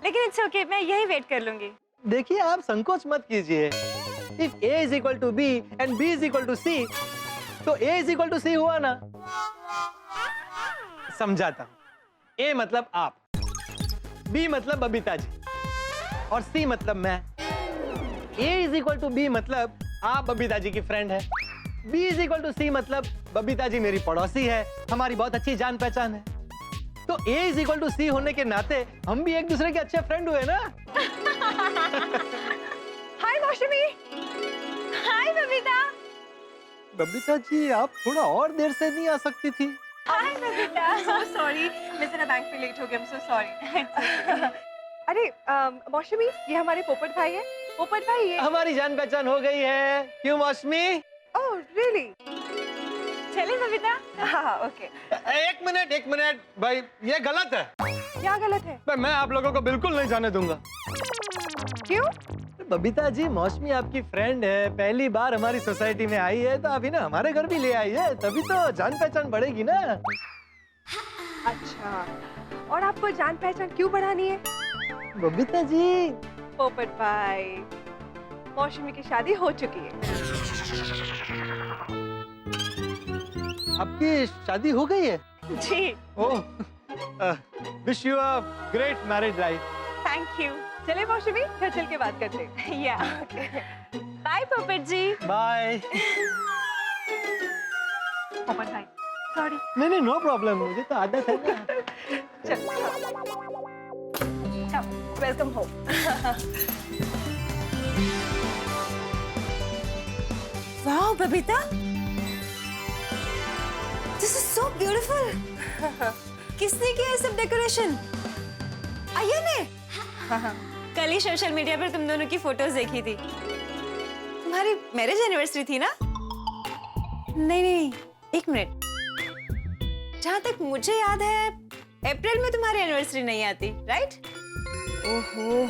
लेकिन इट्स ओके, मैं यही वेट कर लूंगी। देखिए आप संकोच मत कीजिए। If A is equal to B and B is equal to C, तो A is equal to C हुआ ना। समझाता हूँ। A मतलब आप, B मतलब बबीता जी और C मतलब मैं। A is equal to B मतलब आप बबीता जी की फ्रेंड है। B is equal to C मतलब बबीता जी मेरी पड़ोसी है, हमारी बहुत अच्छी जान पहचान है। तो A is equal to C होने के नाते हम भी एक दूसरे के अच्छे फ्रेंड हुए ना। हाय मौसमी। हाय बबीता। बबीता जी आप थोड़ा और देर से नहीं आ सकती थी? हाय बबीता। So sorry, मैं जरा बैंक पे लेट हो गया, I'm so sorry। अरे मौसमी, ये हमारे पोपट भाई है। पोपट भाई ये हमारी जान पहचान हो गई है, क्यों मौसमी? Oh really? चले बबीता? हाँ ओके। एक मिनट भाई, ये गलत है। क्या गलत है? मैं आप लोगों को बिल्कुल नहीं जाने दूंगा। क्यों? बबीता जी मौसमी आपकी फ्रेंड है, पहली बार हमारी सोसाइटी में आई है, तो अभी ना हमारे घर भी ले आई है, तभी तो जान पहचान बढ़ेगी ना। अच्छा, और आपको जान पहचान क्यों बढ़ानी है? बबीता जी पोपट भाई, मौसमी की शादी हो चुकी है। आपकी शादी हो गई है? जी। Oh, wish you a great married life. Thank you. चले मौसमी, घर चल के बात करते हैं। या बाय पोपट जी। बाय। पोपट भाई सॉरी। नहीं नो प्रॉब्लम, मुझे तो आदत है ना। चल welcome home. Wow Babita, this is so beautiful. किसने किया ये सब डेकोरेशन? आया ने? कल ही सोशल मीडिया पर तुम दोनों की फोटोज देखी थी। तुम्हारी मैरिज एनिवर्सरी थी ना? नहीं, एक मिनट। जहाँ तक मुझे याद है अप्रैल में तुम्हारी एनिवर्सरी नहीं आती, राइट? ओहो,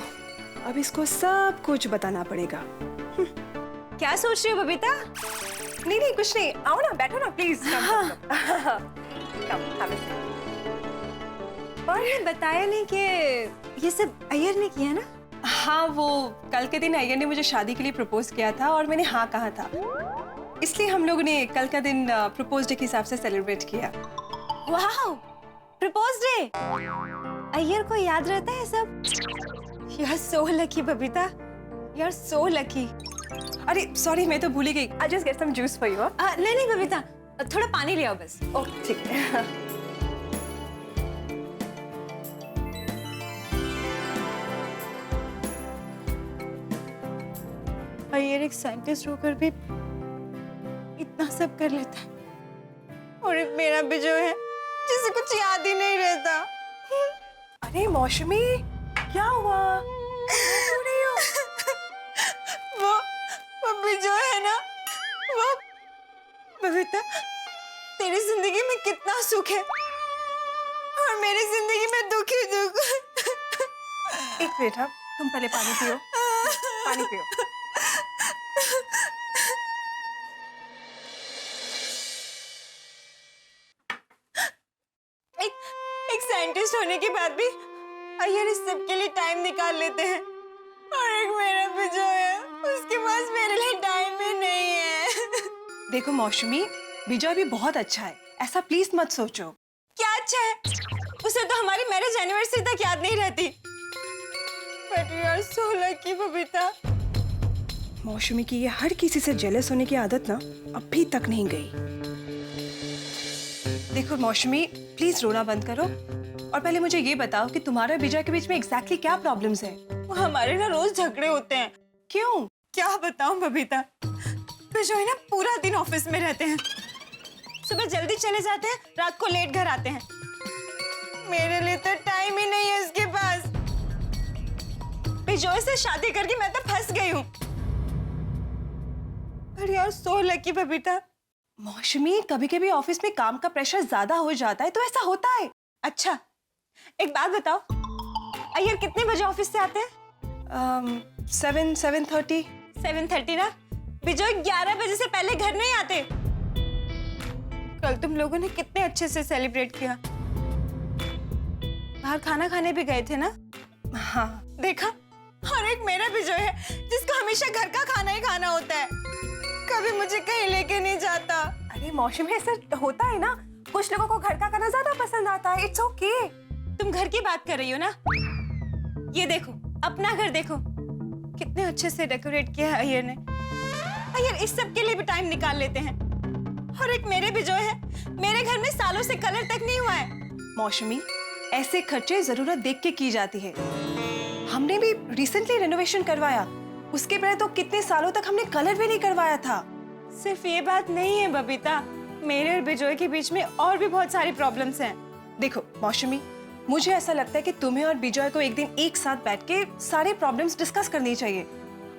अब इसको सब कुछ बताना पड़ेगा। क्या सोच रही हो बबीता? नहीं कुछ नहीं, आओ ना, बैठो ना प्लीज। और ये बताया नहीं कि ये सब अय्यर ने किया ना? हाँ, वो कल के दिन अय्यर ने मुझे शादी के लिए प्रपोज किया था और मैंने हाँ कहा था, इसलिए हम लोगों ने कल का दिन प्रपोज डे के हिसाब से सेलिब्रेट किया। वाह, प्रपोज डे! अय्यर को याद रहता है सब? You are so lucky Babita, you are so lucky. अरे सॉरी, मैं तो भूल ही गई। I just get some juice for you. नहीं बबीता, थोड़ा पानी ले आओ बस। ओह ठीक है। अय्यर एक साइंटिस्ट होकर भी इतना सब कर लेता है, और एक मेरा भी जो है जिसे कुछ याद ही नहीं रहता। अरे मौसमी, क्या हुआ? वो भी जो है ना, वो बबीता, तेरी जिंदगी में कितना सुख है और मेरी जिंदगी में दुख ही दुख। एक मिनट, तुम पहले पानी पियो, पानी पियो। एडजस्ट होने के बाद भी अय्यर इस सब के लिए टाइम निकाल लेते हैं, और एक मेरा भी जो है उसके पास मेरे लिए टाइम ही नहीं है। देखो मौसमी, विजय भी बहुत अच्छा है, ऐसा प्लीज मत सोचो। क्या अच्छा है? उसे तो हमारी मैरिज एनिवर्सरी तक याद नहीं रहती। But you are so lucky Babita. मौसमी की ये हर किसी से जेलस होने की आदत ना अभी तक नहीं गई। देखो मौसमी, प्लीज रोना बंद करो और पहले मुझे ये बताओ कि तुम्हारे विजय के बीच में एग्जैक्टली क्या प्रॉब्लम्स है? हमारे ना रोज झगड़े होते हैं। क्यों? क्या बताऊं बबीता, विजय ना पूरा दिन ऑफिस में रहते हैं, सुबह जल्दी चले जाते हैं, रात को लेट घर आते हैं। मेरे लिए तो टाइम ही नहीं है उसके पास। विजय से शादी करके मैं तो फंस गई हूँ। पर यार सो लकी बबीता। मौसमी, कभी कभी ऑफिस में काम का प्रेशर ज्यादा हो जाता है तो ऐसा होता है। अच्छा, एक बात बताओ, अय्यर कितने बजे ऑफिस से आते हैं? 7:30। 7:30 ना? विजय 11 बजे से पहले घर नहीं आते। कल तुम लोगों ने कितने अच्छे से सेलिब्रेट किया। बाहर खाना खाने भी गए थे ना? हाँ। देखा, और एक मेरा विजय है जिसको हमेशा घर का खाना ही खाना होता है, कभी मुझे कहीं लेके नहीं जाता। अरे मौसमी, ऐसा होता है ना, कुछ लोगों को घर का खाना ज्यादा पसंद आता है। It's okay. तुम घर की बात कर रही हो ना? ये देखो, अपना घर देखो, कितने अच्छे से डेकोरेट किया है अय्यर ने। अय्यर इस सब के लिए भी टाइम निकाल लेते हैं। और एक मेरे भी जो है, मेरे घर में सालों से कलर तक नहीं हुआ है। मौसमी, ऐसे खर्चे जरूरत देख के की जाती है। हमने भी रिसेंटली रेनोवेशन करवाया, उसके पहले तो कितने सालों तक हमने कलर भी नहीं करवाया था। सिर्फ ये बात नहीं है बबीता, मेरे और बिजोय के बीच में और भी बहुत सारी प्रॉब्लम्स हैं। देखो मौसमी, मुझे ऐसा लगता है कि तुम्हें और बिजोय को एक दिन एक साथ बैठ के सारे प्रॉब्लम्स डिस्कस करनी चाहिए।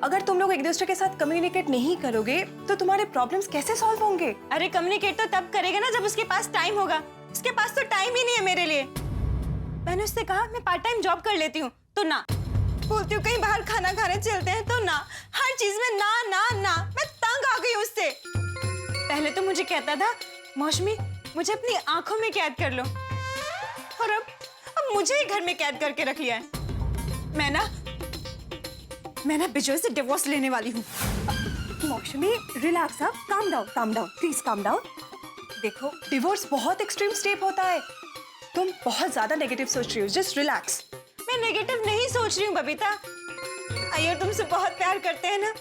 अगर तुम लोग एक दूसरे के साथ कम्युनिकेट नहीं करोगे तो तुम्हारे प्रॉब्लम्स कैसे सॉल्व होंगे? अरे कम्युनिकेट तो तब करेगा ना जब उसके पास टाइम होगा। उसके पास तो टाइम ही नहीं है मेरे लिए। मैंने उससे कहा मैं पार्ट टाइम जॉब कर लेती हूँ, तो ना। बोलती हूँ कहीं बाहर खाना खाने चलते हैं, तो ना। हर चीज में ना ना ना। मैं तंग आ गई उससे। पहले तो मुझे कहता था मौसमी मुझे अपनी आंखों में कैद कर लो, और अब मुझे ही घर में कैद करके रख लिया है। मैं ना विजय से डिवोर्स लेने वाली हूँ। मौसमी, relax up, calm down, please calm down. देखो, डिवोर्स बहुत एक्सट्रीम स्टेप होता है, तुम बहुत ज्यादा नेगेटिव सोच रही हो। Just relax. मैं नेगेटिव नहीं सोच रही हूँ बबीता। अय्यर तुमसे बहुत प्यार करते हैं ना,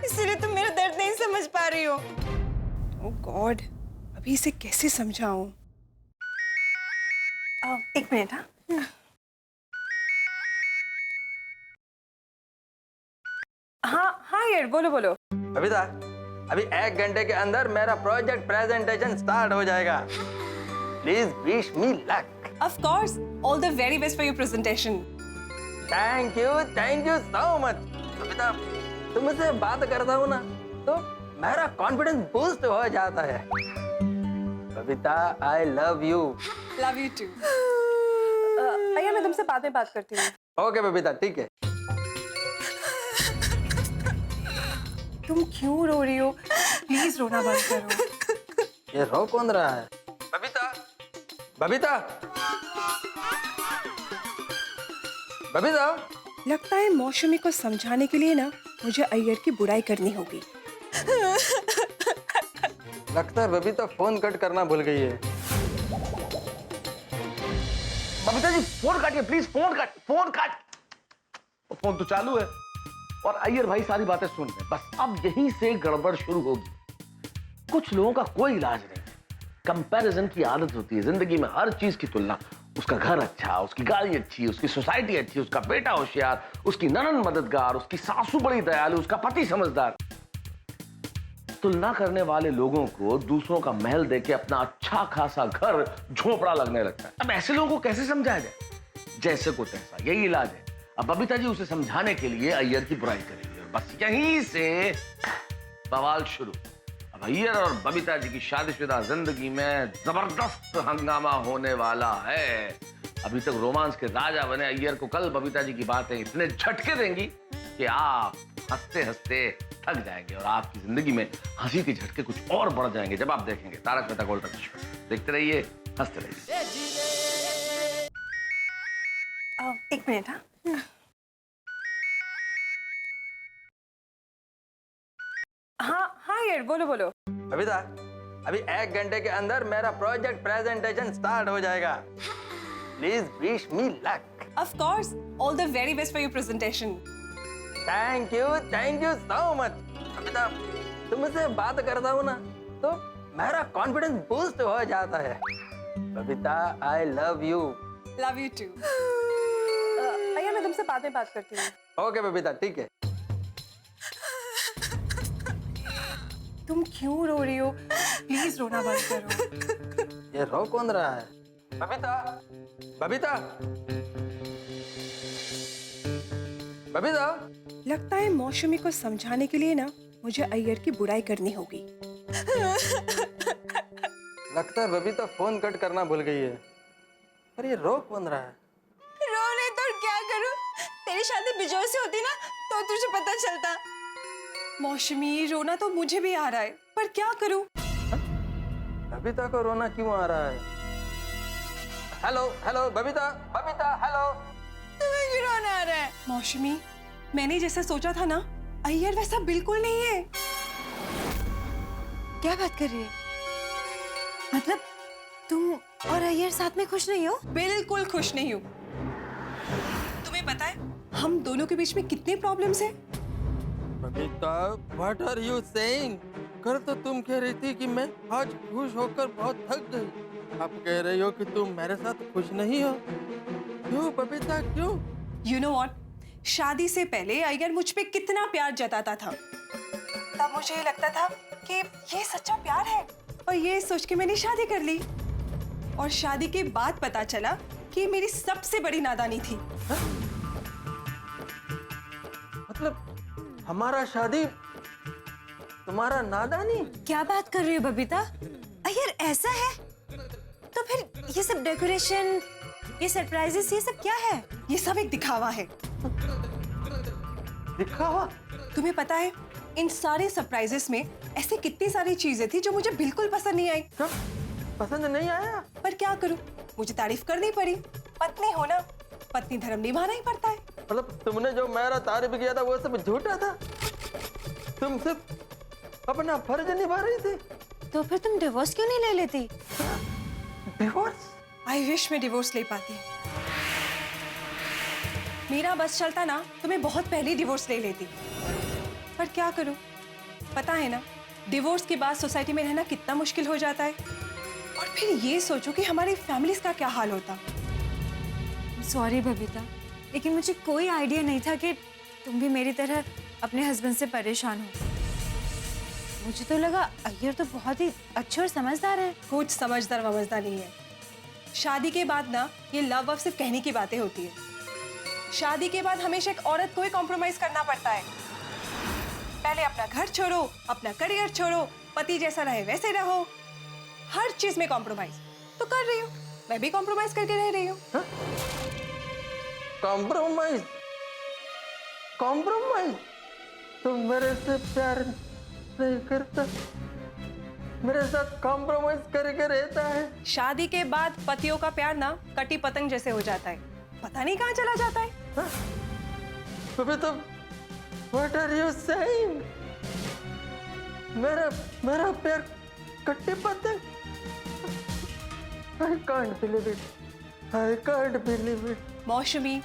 इसलिए तुम मेरा दर्द नहीं समझ पा रही हो। ओह गॉड, अभी इसे कैसे समझाऊं? एक मिनट। हाँ यार, बोलो। बबीता, अभी 1 घंटे के अंदर मेरा प्रोजेक्ट प्रेजेंटेशन स्टार्ट हो जाएगा। Please wish me luck. Of course, all the very best for your presentation. Thank you so much. Babita, तुमसे बात करता हूँ ना तो मेरा कॉन्फिडेंस बूस्ट हो जाता है। Babita, I love you. Love you too. Iyer, मैं तुमसे बाद में बात करती हूँ। ओके बबीता, ठीक है। तुम क्यों रो रही हो? प्लीज रोना बंद करो। ये रो कौन रहा है? बबीता, लगता है मौसमी को समझाने के लिए ना मुझे अय्यर की बुराई करनी होगी। लगता है बबीता फोन कट करना भूल गई है। Babita ji, phone काटिए please, phone काट। फोन तो चालू है और अय्यर भाई सारी बातें सुन रहे हैं। बस अब यहीं से गड़बड़ शुरू होगी। कुछ लोगों का कोई इलाज नहीं। कंपैरिजन की आदत होती है जिंदगी में, हर चीज की तुलना। उसका घर अच्छा, उसकी गाड़ी अच्छी, उसकी सोसाइटी अच्छी, उसका बेटा होशियार, उसकी ननद मददगार, उसकी सासू बड़ी दयालु, उसका पति समझदार। तुलना करने वाले लोगों को दूसरों का महल देके अपना अच्छा खासा घर झोपड़ा लगने लगता है। अब ऐसे लोगों को कैसे समझाया जाए? जैसे को तैसा, यही इलाज है। अब बबीता जी उसे समझाने के लिए अय्यर की बुराई करेंगे, बस यहीं से बवाल शुरू। अब अय्यर और बबीता जी की शादीशुदा जिंदगी में जबरदस्त हंगामा होने वाला है। अभी तक रोमांस के राजा बने अय्यर को कल बबीता जी की बातें इतने झटके देंगी कि आप हंसते हंसते थक जाएंगे और आपकी जिंदगी में हंसी के झटके कुछ और बढ़ जाएंगे जब आप देखेंगे तारक मेहता का उल्टा चश्मा। देखते रहिए, हंसते रहिए। एक मिनट। हाँ यार, बोलो बोलो। बबीता, अभी 1 घंटे के अंदर मेरा प्रोजेक्ट प्रेजेंटेशन स्टार्ट हो जाएगा। Please wish me luck. Of course, all the very best for your presentation. Thank you so much. Babita, तुमसे बात करता हूँ ना तो मेरा कॉन्फिडेंस बूस्ट हो जाता है। Babita, I love you. Love you too. अय्या, मैं तुमसे बाद में बात करती हूँ। ओके बबीता, ठीक है। तुम क्यों रो रही हो? प्लीज रोना बंद करो। ये रो कौन रहा है? बबीता, बबीता, बबीता। लगता है मौसमी को समझाने के लिए ना मुझे अय्यर की बुराई करनी होगी। लगता है बबीता फोन कट करना भूल गई है। पर ये रो कौन रहा है? रो नहीं तो क्या करूं? तेरी शादी बिजोर से होती ना तो तुझे पता चलता। मौसमी, रोना तो मुझे भी आ रहा है, पर क्या करूं? बबीता को रोना क्यों आ रहा है? Hello hello Babita, Babita hello. तुम्हें क्यों रोना आ रहा है? मौसमी, मैंने जैसा सोचा था ना, अय्यर वैसा बिल्कुल नहीं है। क्या बात कर रही है? मतलब तुम और अय्यर साथ में खुश नहीं हो? बिल्कुल खुश नहीं हूँ। तुम्हें पता है हम दोनों के बीच में कितने प्रॉब्लम्स हैं? Babita, what are you saying? कल तो तुम कह रही थी कि मैं आज खुश होकर बहुत थक गई। अब कह रही हो कि तुम मेरे साथ खुश नहीं हो। क्यों बबीता, क्यों? You know what? शादी से पहले अय्यर मुझ पे कितना प्यार जताता था। तब मुझे ये लगता था कि ये सच्चा प्यार है, और ये सोच के मैंने शादी कर ली। और शादी के बाद पता चला कि मेरी सबसे बड़ी नादानी थी। मतलब हमारा शादी तुम्हारा नादानी? क्या बात कर रही हो बबीता? अय्यर ऐसा है? तो फिर ये सब डेकोरेशन, ये सरप्राइजेस, ये सब क्या है? ये सब एक दिखावा है। दिखावा? तुम्हें पता है इन सारे सरप्राइजेस में ऐसी कितनी सारी चीजें थी जो मुझे बिल्कुल पसंद नहीं आई। पसंद नहीं आया? पर क्या करूं, मुझे तारीफ करनी पड़ी। पत्नी हो ना, पत्नी धर्म निभाना ही पड़ता है। मतलब तुमने जो मेरा तारीफ किया था वो सब झूठा था? तुम सिर्फ अपना फर्ज निभा रही थी? तो फिर तुम डिवोर्स क्यों नहीं ले लेती? डिवोर्स? आई विश मैं डिवोर्स ले पाती। मेरा बस चलता ना तो मैं बहुत पहले डिवोर्स ले लेती। पर क्या करूं, पता है ना डिवोर्स के बाद सोसाइटी में रहना कितना मुश्किल हो जाता है। और फिर ये सोचो कि हमारी फैमिलीज का क्या हाल होता। सॉरी बबीता, लेकिन मुझे कोई आइडिया नहीं था कि तुम भी मेरी तरह अपने हस्बैंड से परेशान हो। मुझे तो लगा अय्यर तो बहुत ही अच्छे और समझदार है। कुछ समझदार वमझदार नहीं है। शादी के बाद ना ये लव वव सिर्फ कहने की बातें होती है। शादी के बाद हमेशा एक औरत को ही कॉम्प्रोमाइज करना पड़ता है। पहले अपना घर छोड़ो, अपना करियर छोड़ो, पति जैसा रहे वैसे रहो, हर चीज में कॉम्प्रोमाइज। तो कर रही हूँ, मैं भी कॉम्प्रोमाइज करके रह रही हूँ। कॉम्प्रोमाइज? कॉम्प्रोमाइज? तुम मेरे से प्यार नहीं करता, मेरे साथ कॉम्प्रोमाइज करके रहता है। शादी के बाद पतियों का प्यार ना कटी पतंग जैसे हो जाता है, पता नहीं कहाँ चला जाता है। तो व्हाट आर यू सेइंग? मेरा प्यार कटी पतंग? I can't believe it. I can't believe it. मौसमी,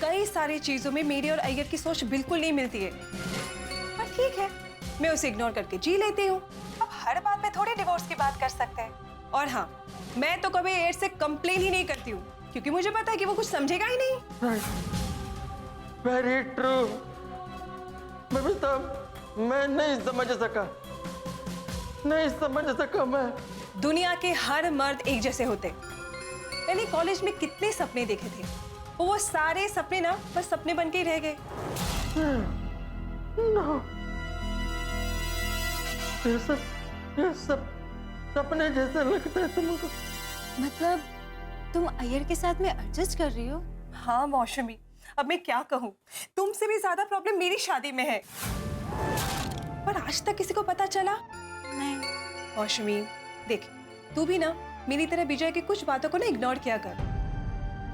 कई सारी चीजों में मेरी और अय्यर की सोच बिल्कुल नहीं मिलती है, पर ठीक है, मैं उसे इग्नोर करके जी लेती हूँ। अब हर बात पे थोड़ी डिवोर्स की बात कर सकते हैं। और हाँ, मैं तो कभी अय्यर से कंप्लेन ही नहीं करती हूँ, क्योंकि मुझे पता है कि वो कुछ समझेगा ही नहीं। Very true. बबीता, मैं नहीं समझ सका मैं। दुनिया के हर मर्द एक जैसे होते। मैंने कॉलेज में कितने सपने देखे थे, वो सारे सपने ना बस सपने बन के ही रह गए। No. ये सब सपने जैसा लगता है तुमको? मतलब तुम अय्यर के साथ में एडजस्ट कर रही हो? हाँ मौसमी, अब मैं क्या कहूँ, तुमसे भी ज्यादा प्रॉब्लम मेरी शादी में है। पर आज तक किसी को पता चला नहीं। मौसमी देख, तू भी ना मेरी तरह विजय की कुछ बातों को ना इग्नोर किया कर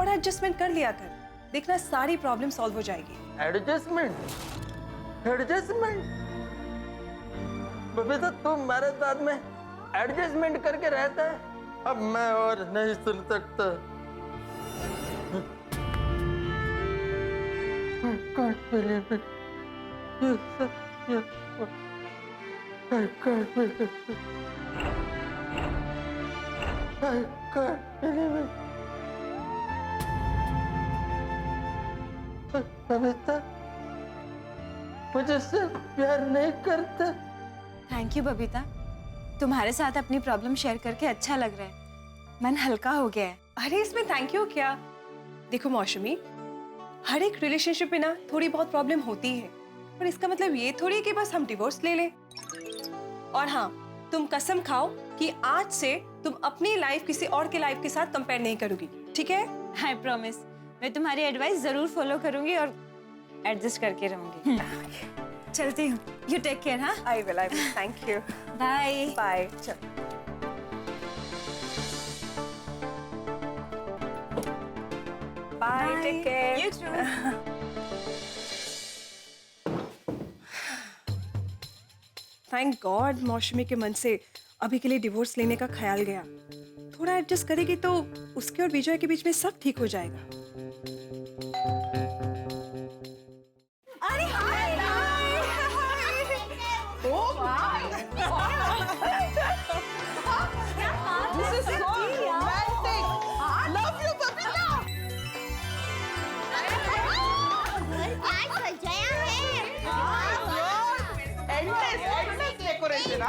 और एडजस्टमेंट कर लिया कर। देखना सारी प्रॉब्लम सॉल्व हो जाएगी। Adjustment, adjustment. बबीता तुम मेरे साथ में एडजस्टमेंट करके रहता है, अब मैं और नहीं सुन सकता। I can't believe it. You said you. I can't believe it. I can't believe it. Babita मुझे सिर्फ प्यार नहीं करता। थैंक यू बबीता, तुम्हारे साथ अपनी प्रॉब्लम शेयर करके अच्छा लग रहा है, मन हल्का हो गया है। अरे इसमें थैंक यू क्या? देखो मौसमी, हर एक रिलेशनशिप में ना थोड़ी बहुत प्रॉब्लम होती है, पर इसका मतलब ये थोड़ी कि बस हम डिवोर्स ले ले। और हाँ, तुम कसम खाओ कि आज से तुम अपनी लाइफ किसी और के लाइफ के साथ कंपेयर नहीं करोगी, ठीक है? आई प्रॉमिस, मैं तुम्हारी एडवाइस जरूर फॉलो करूंगी और एडजस्ट करके रहूंगी। चलती हूँ, यू टेक केयर। हाँ, I will, thank you. Bye bye. चल bye, take care. You too. Thank God Mausami के मन से अभी के लिए डिवोर्स लेने का ख्याल गया। थोड़ा एडजस्ट करेगी तो उसके और विजय के बीच में सब ठीक हो जाएगा। अरे हाय This is so romantic. Love you, Babita. आज सजाया है। Endless decoration,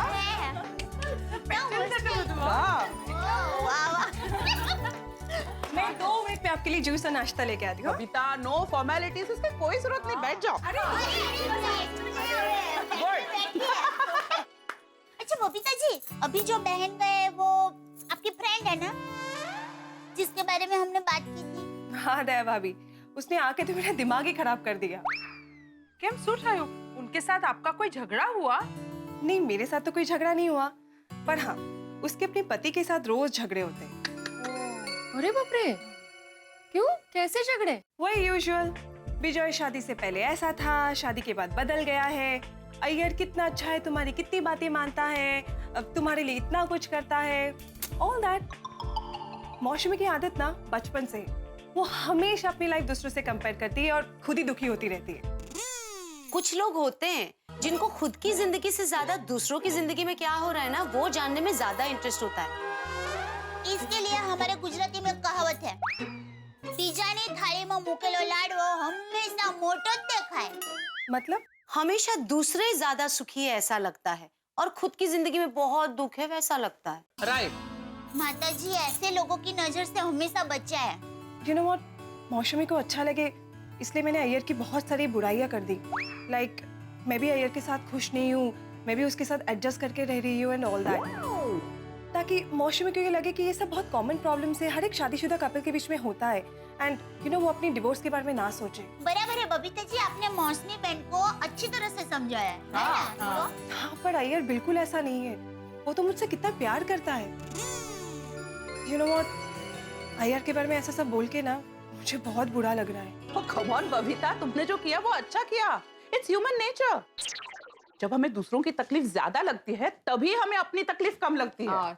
मैं 2 मिनट में आपके लिए जूस और नाश्ता लेके आती हूँ। बबीता, no formalities, उसकी कोई जरूरत नहीं, बैठ जाओ। अच्छा बबीता जी, अभी जो बहन गए वो आपकी फ्रेंड है ना, जिसके बारे में हमने बात की थी? हाँ दया भाभी, उसने आके तो मेरा दिमाग ही खराब कर दिया। क्या सुन रहे हो? उनके साथ आपका कोई झगड़ा हुआ? नहीं, मेरे साथ तो कोई झगड़ा नहीं हुआ, पर हाँ, उसके अपने पति के साथ रोज झगड़े होते हैं। अरे बाप रे, क्यों, कैसे झगड़े? वही यूजुअल, विजय शादी से पहले ऐसा था, शादी के बाद बदल गया है। अय्यर कितना अच्छा है, तुम्हारी कितनी बातें मानता है, अब तुम्हारे लिए इतना कुछ करता है, ऑल दैट। मौसमी की आदत ना बचपन से, वो हमेशा अपनी लाइफ दूसरों से कंपेयर करती है और खुद ही दुखी होती रहती है। कुछ लोग होते हैं जिनको खुद की जिंदगी से ज्यादा दूसरों की जिंदगी में क्या हो रहा है ना, वो जानने में ज्यादा इंटरेस्ट होता है। इसके लिए हमारे गुजराती में कहावत है, बीजानी थाली में मुकेलो लाडवो हमेशा मोटो જ देखाय। मतलब हमेशा दूसरे ज्यादा सुखी है ऐसा लगता है, और खुद की जिंदगी में बहुत दुख है वैसा लगता है। राइट। माताजी ऐसे लोगों की नजर से हमेशा बचा है। यू नो व्हाट, मौसमी को अच्छा लगे इसलिए मैंने अय्यर की बहुत सारी बुराइयां कर दी। लाइक मैं भी अय्यर के साथ खुश नहीं हूँ, मैं भी उसके साथ एडजस्ट करके रह रही हूँ एंड ऑल दैट, ताकि मौसमी को ये लगे कि ये सब बहुत कॉमन प्रॉब्लम है, हर एक शादीशुदा कपल के बीच में होता है, एंड यू नो वो अपनी डिवोर्स के बारे में ना सोचे। बराबर है बबीता जी, आपने मौसमी बहन को अच्छी तरह से समझाया है ना? हाँ, पर अय्यर बिल्कुल ऐसा नहीं है, वो तो मुझसे कितना प्यार करता है। यू नो व्हाट, अय्यर के बारे में ऐसा सब बोल के ना मुझे बहुत बुरा लग रहा है। Oh, come on, बबीता, तुमने जो किया वो अच्छा किया। It's human nature. जब हमें दूसरों की तकलीफ ज्यादा लगती है, तभी हमें अपनी तकलीफ कम लगती है।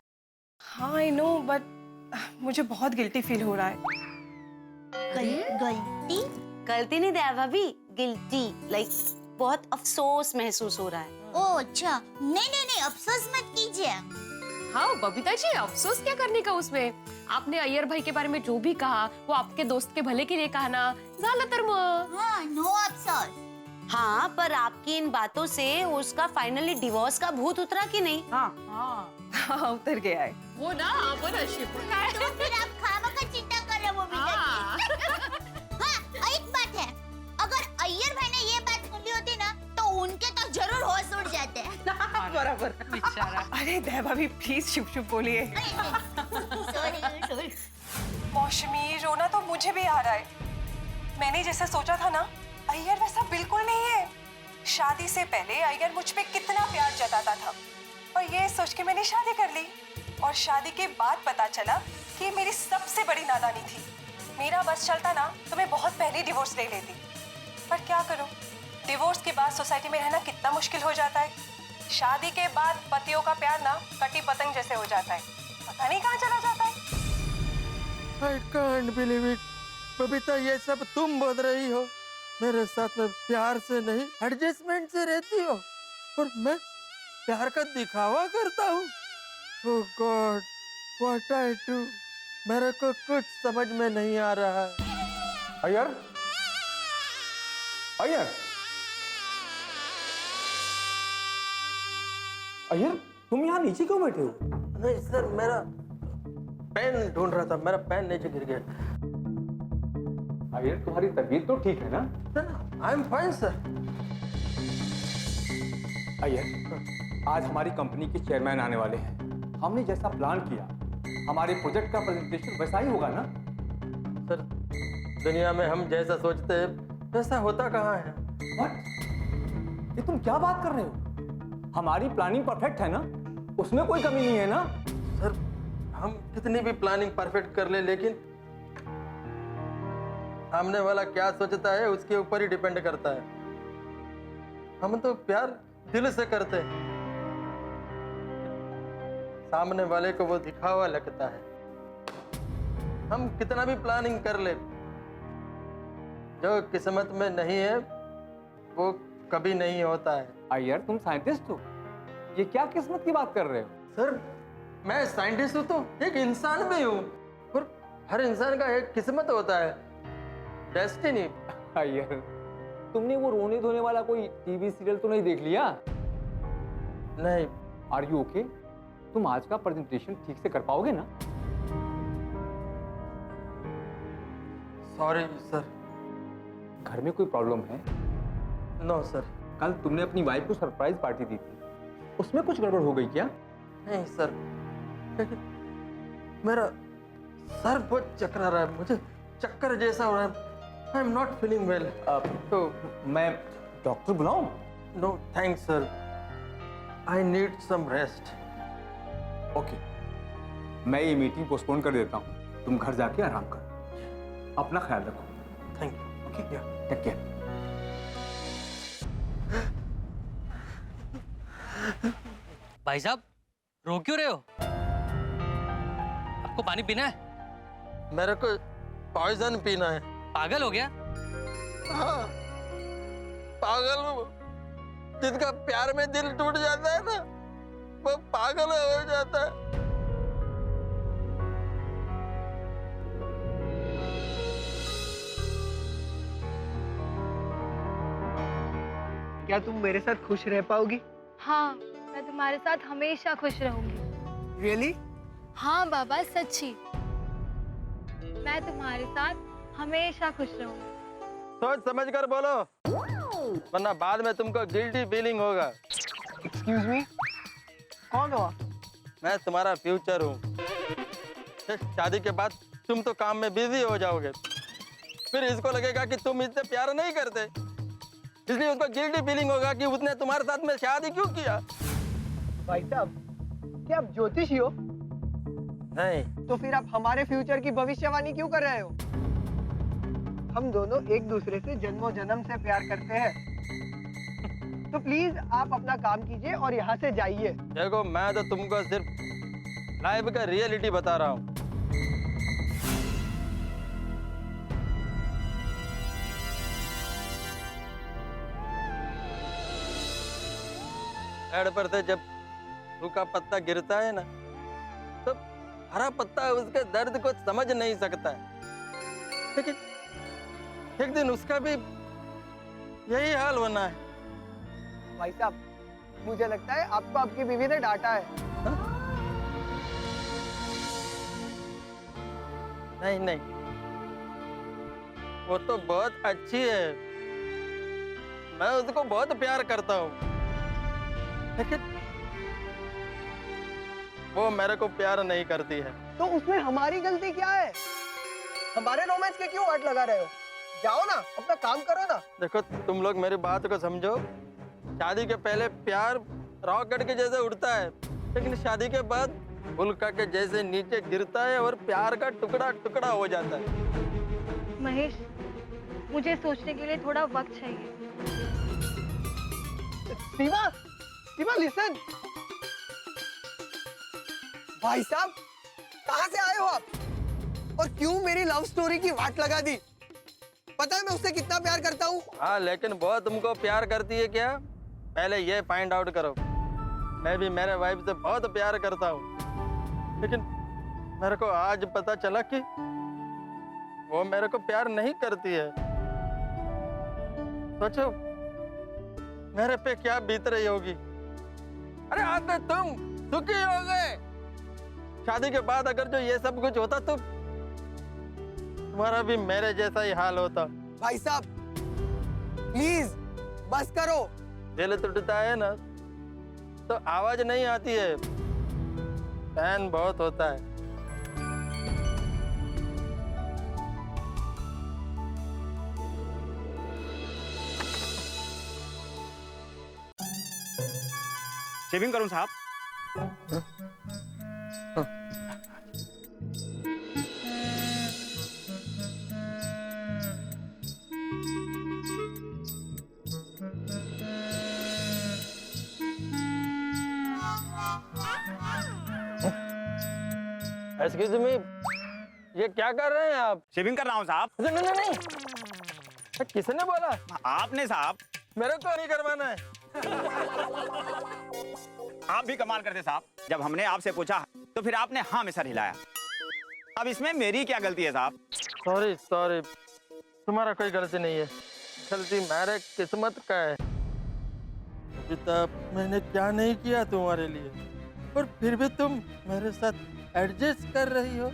हाँ आई नो, बट मुझे बहुत गिल्टी फील हो रहा है। गलती? गलती नहीं दया भाभी, गिल्टी, लाइक बहुत अफसोस महसूस हो रहा है। ओह अच्छा, नहीं, अफसोस मत कीजिए। हाँ बबीता जी, अफसोस क्या करने का उसमें? आपने अय्यर भाई के बारे में जो भी कहा वो आपके दोस्त के भले के लिए कहा ना, ज़्यादातर हाँ, नो अफसोस। हाँ, पर आपकी इन बातों से उसका फाइनली डिवोर्स का भूत उतरा कि नहीं? हाँ, उतर गया है। वो ना, वो ना शिव। तो फिर आप खामखा चिंता कर रहे हो हाँ, एक बात है, अगर अय्यर भाई ने ये बात सुन ली होती ना, तो उनके तो जरूर होश उड़ जाते। बराबर। अरे दया भाभी प्लीज चुप बोलिए। सॉरी। मौसमी, रोना तो मुझे भी आ रहा है। मैंने जैसा सोचा था ना, अय्यर वैसा बिल्कुल नहीं है। शादी से पहले अय्यर मुझ पे कितना प्यार जताता था, और ये सोच के मैंने शादी कर ली, और शादी के बाद पता चला कि मेरी सबसे बड़ी नादानी थी। मेरा बस चलता ना तो मैं बहुत पहले डिवोर्स ले लेती, पर क्या करूं, डिवोर्स के बाद सोसाइटी में रहना कितना मुश्किल हो जाता है। शादी के बाद पतियों का प्यार ना कटी पतंग जैसे हो जाता है, पता नहीं कहाँ चला जाता है। I can't believe it. Babita, ये सब तुम बोल रही हो? मेरे साथ में प्यार से नहीं एडजस्टमेंट से रहती हो और मैं प्यार का दिखावा करता हूँ। Oh God, what I do? मेरे को कुछ समझ में नहीं आ रहा है। अय्यर, अय्यर, अय्यर, तुम यहाँ नीचे क्यों बैठे हो? नहीं सर, मेरा पेन ढूंढ रहा था, मेरा पेन नीचे गिर गया। अय्यर, तुम्हारी तबीयत तो ठीक है ना? I am fine sir. Iyer, आज हमारी कंपनी के चेयरमैन आने वाले हैं। हमने जैसा प्लान किया, हमारे प्रोजेक्ट का प्रेजेंटेशन वैसा ही होगा ना? सर, दुनिया में हम जैसा सोचते हैं वैसा होता कहाँ है? What? ये तुम क्या बात कर रहे हो? हमारी प्लानिंग परफेक्ट है ना? उसमें कोई कमी नहीं है ना? सर, हम कितनी भी प्लानिंग परफेक्ट कर ले, लेकिन सामने वाला क्या सोचता है उसके ऊपर ही डिपेंड करता है। हम तो प्यार दिल से करते हैं, सामने वाले को वो दिखावा लगता है। हम कितना भी प्लानिंग कर ले, जो किस्मत में नहीं है वो कभी नहीं होता है। अय्यर, तुम साइंटिस्ट हो, ये क्या किस्मत की बात कर रहे हो? सर, मैं साइंटिस्ट हूँ तो एक इंसान भी हूँ, और हर इंसान का एक किस्मत होता है, डेस्टिनी। अय्यर, तुमने वो रोने धोने वाला कोई टीवी सीरियल तो नहीं देख लिया? नहीं। Are you okay? तुम आज का प्रेजेंटेशन ठीक से कर पाओगे ना? Sorry sir. घर में कोई प्रॉब्लम है? No sir. कल तुमने अपनी वाइफ को सरप्राइज पार्टी दी थी, उसमें कुछ गड़बड़ हो गई क्या? नहीं सर, मेरा सर बहुत चकरा रहा है, मुझे चक्कर जैसा हो रहा है। I am not feeling well. तो मैं डॉक्टर बुलाऊं? No thanks sir, I need some rest. Okay, मैं ये मीटिंग पोस्टपोन कर देता हूँ, तुम घर जाके आराम करो, अपना ख्याल रखो। Thank you. Okay, take care. भाई साहब, रो क्यों रहे हो? आपको पानी पीना है? मेरे को पॉइजन पीना है। पागल हो गया? हाँ, पागल वो जिसका प्यार में दिल टूट जाता है ना, वो पागल हो जाता है। क्या तुम मेरे साथ खुश रह पाओगी? हाँ, मैं तुम्हारे साथ हमेशा खुश रहूंगी। Really? हाँ बाबा, सच्ची, मैं तुम्हारे साथ हमेशा खुश रहूंगी। सोच समझ कर बोलो, वरना बाद में तुमको गिल्टी फीलिंग होगा। Excuse me? कौन हो? मैं तुम्हारा फ्यूचर हूँ। शादी के बाद तुम तो काम में बिजी हो जाओगे, फिर इसको लगेगा कि तुम इससे प्यार नहीं करते, इसलिए उसको गिल्टी फीलिंग होगा कि उसने तुम्हारे साथ में शादी क्यों किया। भाई साहब, क्या आप ज्योतिषी हो? नहीं। तो फिर आप हमारे फ्यूचर की भविष्यवाणी क्यों कर रहे हो? हम दोनों एक दूसरे से जन्मों जन्म से प्यार करते हैं, तो प्लीज आप अपना काम कीजिए और यहाँ से जाइए। देखो, मैं तो तुमको सिर्फ लाइफ का रियलिटी बता रहा हूँ। पेड़ पर से जब सूखा पत्ता गिरता है ना, तो हरा पत्ता उसके दर्द को समझ नहीं सकता है, लेकिन एक दिन उसका भी यही हाल होना है। भाई साहब, मुझे लगता है आपको आपकी बीवी ने डांटा है। नहीं नहीं, वो तो बहुत अच्छी है, मैं उसको बहुत प्यार करता हूँ, लेकिन वो मेरे को प्यार नहीं करती है। तो उसमें हमारी गलती क्या है? हमारे रोमांस के क्यों वाट लगा रहे हो? जाओ ना, अपना काम करो ना। देखो, तुम लोग मेरी बात को समझो। शादी के पहले प्यार रॉकेट के जैसे उड़ता है, लेकिन शादी के बाद उल्का के जैसे नीचे गिरता है और प्यार का टुकड़ा टुकड़ा हो जाता है। महेश, मुझे सोचने के लिए थोड़ा वक्त चाहिए। शिवा, शिवा लिसन। भाई साहब, कहाँ से आए हो आप? और क्यों मेरी लव स्टोरी की वाट लगा दी? पता है मैं उससे कितना प्यार करता हूँ। हाँ, लेकिन वो तुमको प्यार करती है क्या? पहले ये फाइंड आउट करो। मैं भी मेरे वाइफ से बहुत प्यार करता हूँ, लेकिन मेरे को आज पता चला कि वो मेरे को प्यार नहीं करती है। सोचो मेरे पे क्या बीत रही होगी। अरे आज तो तुम सुखी हो गए। शादी के बाद अगर जो ये सब कुछ होता तो तुम्हारा भी मेरे जैसा ही हाल होता। भाई साहब, प्लीज बस करो। दिल टूटता है ना तो आवाज नहीं आती है, पैन बहुत होता है। शेविंग करूं साहब? एक्सक्यूज मी, ये क्या कर रहे हैं आप? शेविंग कर रहा हूं साहब। नहीं नहीं नहीं, किसने बोला? आपने साहब। मेरे को नहीं करवाना है। आप भी कमाल करते साहब, जब हमने आपसे पूछा तो फिर आपने हाँ में सर हिलाया। अब इसमें मेरी क्या गलती है साहब? सॉरी सॉरी, तुम्हारा कोई गलती नहीं है, गलती मेरे किस्मत का है। अभी तक मैंने क्या नहीं किया तुम्हारे लिए, और फिर भी तुम मेरे साथ एडजस्ट कर रही हो।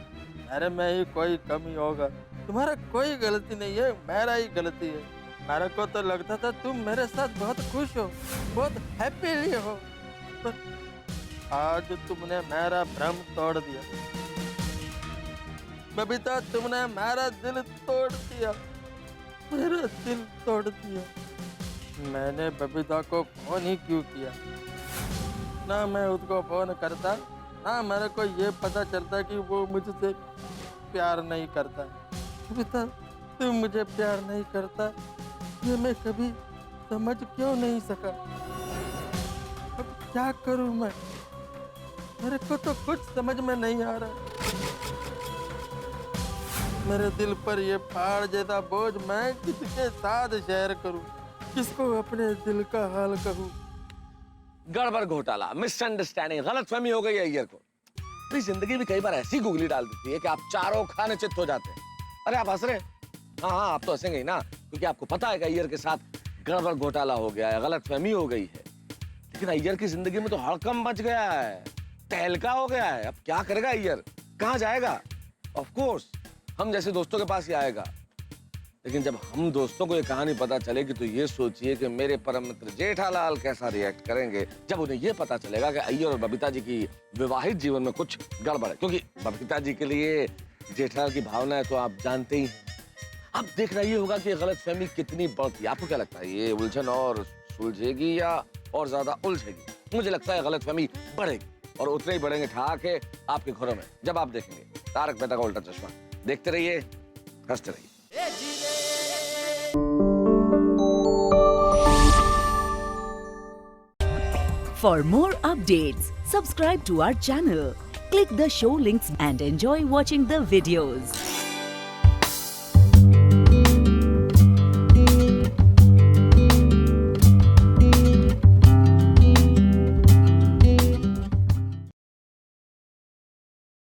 अरे मैं ही कोई कमी होगा, तुम्हारा कोई गलती नहीं है, मेरा ही गलती है। मेरे को तो लगता था तुम मेरे साथ बहुत खुश हो, बहुत हैप्पीली हो, पर आज तुमने मेरा भ्रम तोड़ दिया। बबीता, तुमने मेरा दिल तोड़ दिया, मेरा दिल तोड़ दिया। मैंने बबीता को फोन ही क्यों किया? ना मैं उसको फोन करता, ना मेरे को ये पता चलता कि वो मुझसे प्यार नहीं करता। बबीता, तुम मुझे प्यार नहीं करता, ये मैं कभी समझ क्यों नहीं सका? अब क्या करूं मैं? मेरे को तो कुछ समझ में नहीं आ रहा। मेरे दिल पर ये पहाड़ जैसा बोझ मैं किसके साथ शेयर करूं? किसको अपने दिल का हाल कहूं? गड़बड़ घोटाला, मिसअंडरस्टैंडिंग, गलतफहमी हो गई है अय्यर को। मेरी जिंदगी भी कई बार ऐसी गुगली डाल देती है कि आप चारों खाने चित्त हो जाते हैं। अरे आप हंस रहे? हाँ हाँ, आप तो हंसेंगे ही ना, क्योंकि आपको पता है कि अय्यर के साथ गड़बड़ घोटाला हो गया है, गलतफहमी हो गई है। लेकिन अय्यर की जिंदगी में तो हड़कंप मच गया है, तहलका हो गया है। अब क्या करेगा अय्यर? कहाँ जाएगा? ऑफ कोर्स हम जैसे दोस्तों के पास ही आएगा। लेकिन जब हम दोस्तों को ये कहानी पता चलेगी तो ये सोचिए कि मेरे परम मित्र जेठालाल कैसा रिएक्ट करेंगे जब उन्हें ये पता चलेगा कि अय्यर और बबीता जी की विवाहित जीवन में कुछ गड़बड़ है। क्योंकि बबीता जी के लिए जेठालाल की भावना है तो आप जानते ही हैं। अब देखना ये होगा कि गलतफहमी कितनी बढ़ती है। आपको क्या लगता है, ये उलझन और सुलझेगी या और ज्यादा उलझेगी? मुझे लगता है गलतफहमी बढ़ेगी, और उतने ही बढ़ेंगे ठहाके आपके घरों में जब आप देखेंगे तारक मेहता का उल्टा चश्मा। देखते रहिए, हंसते रहिए। For more updates, subscribe to our channel, click the show links and enjoy watching the videos.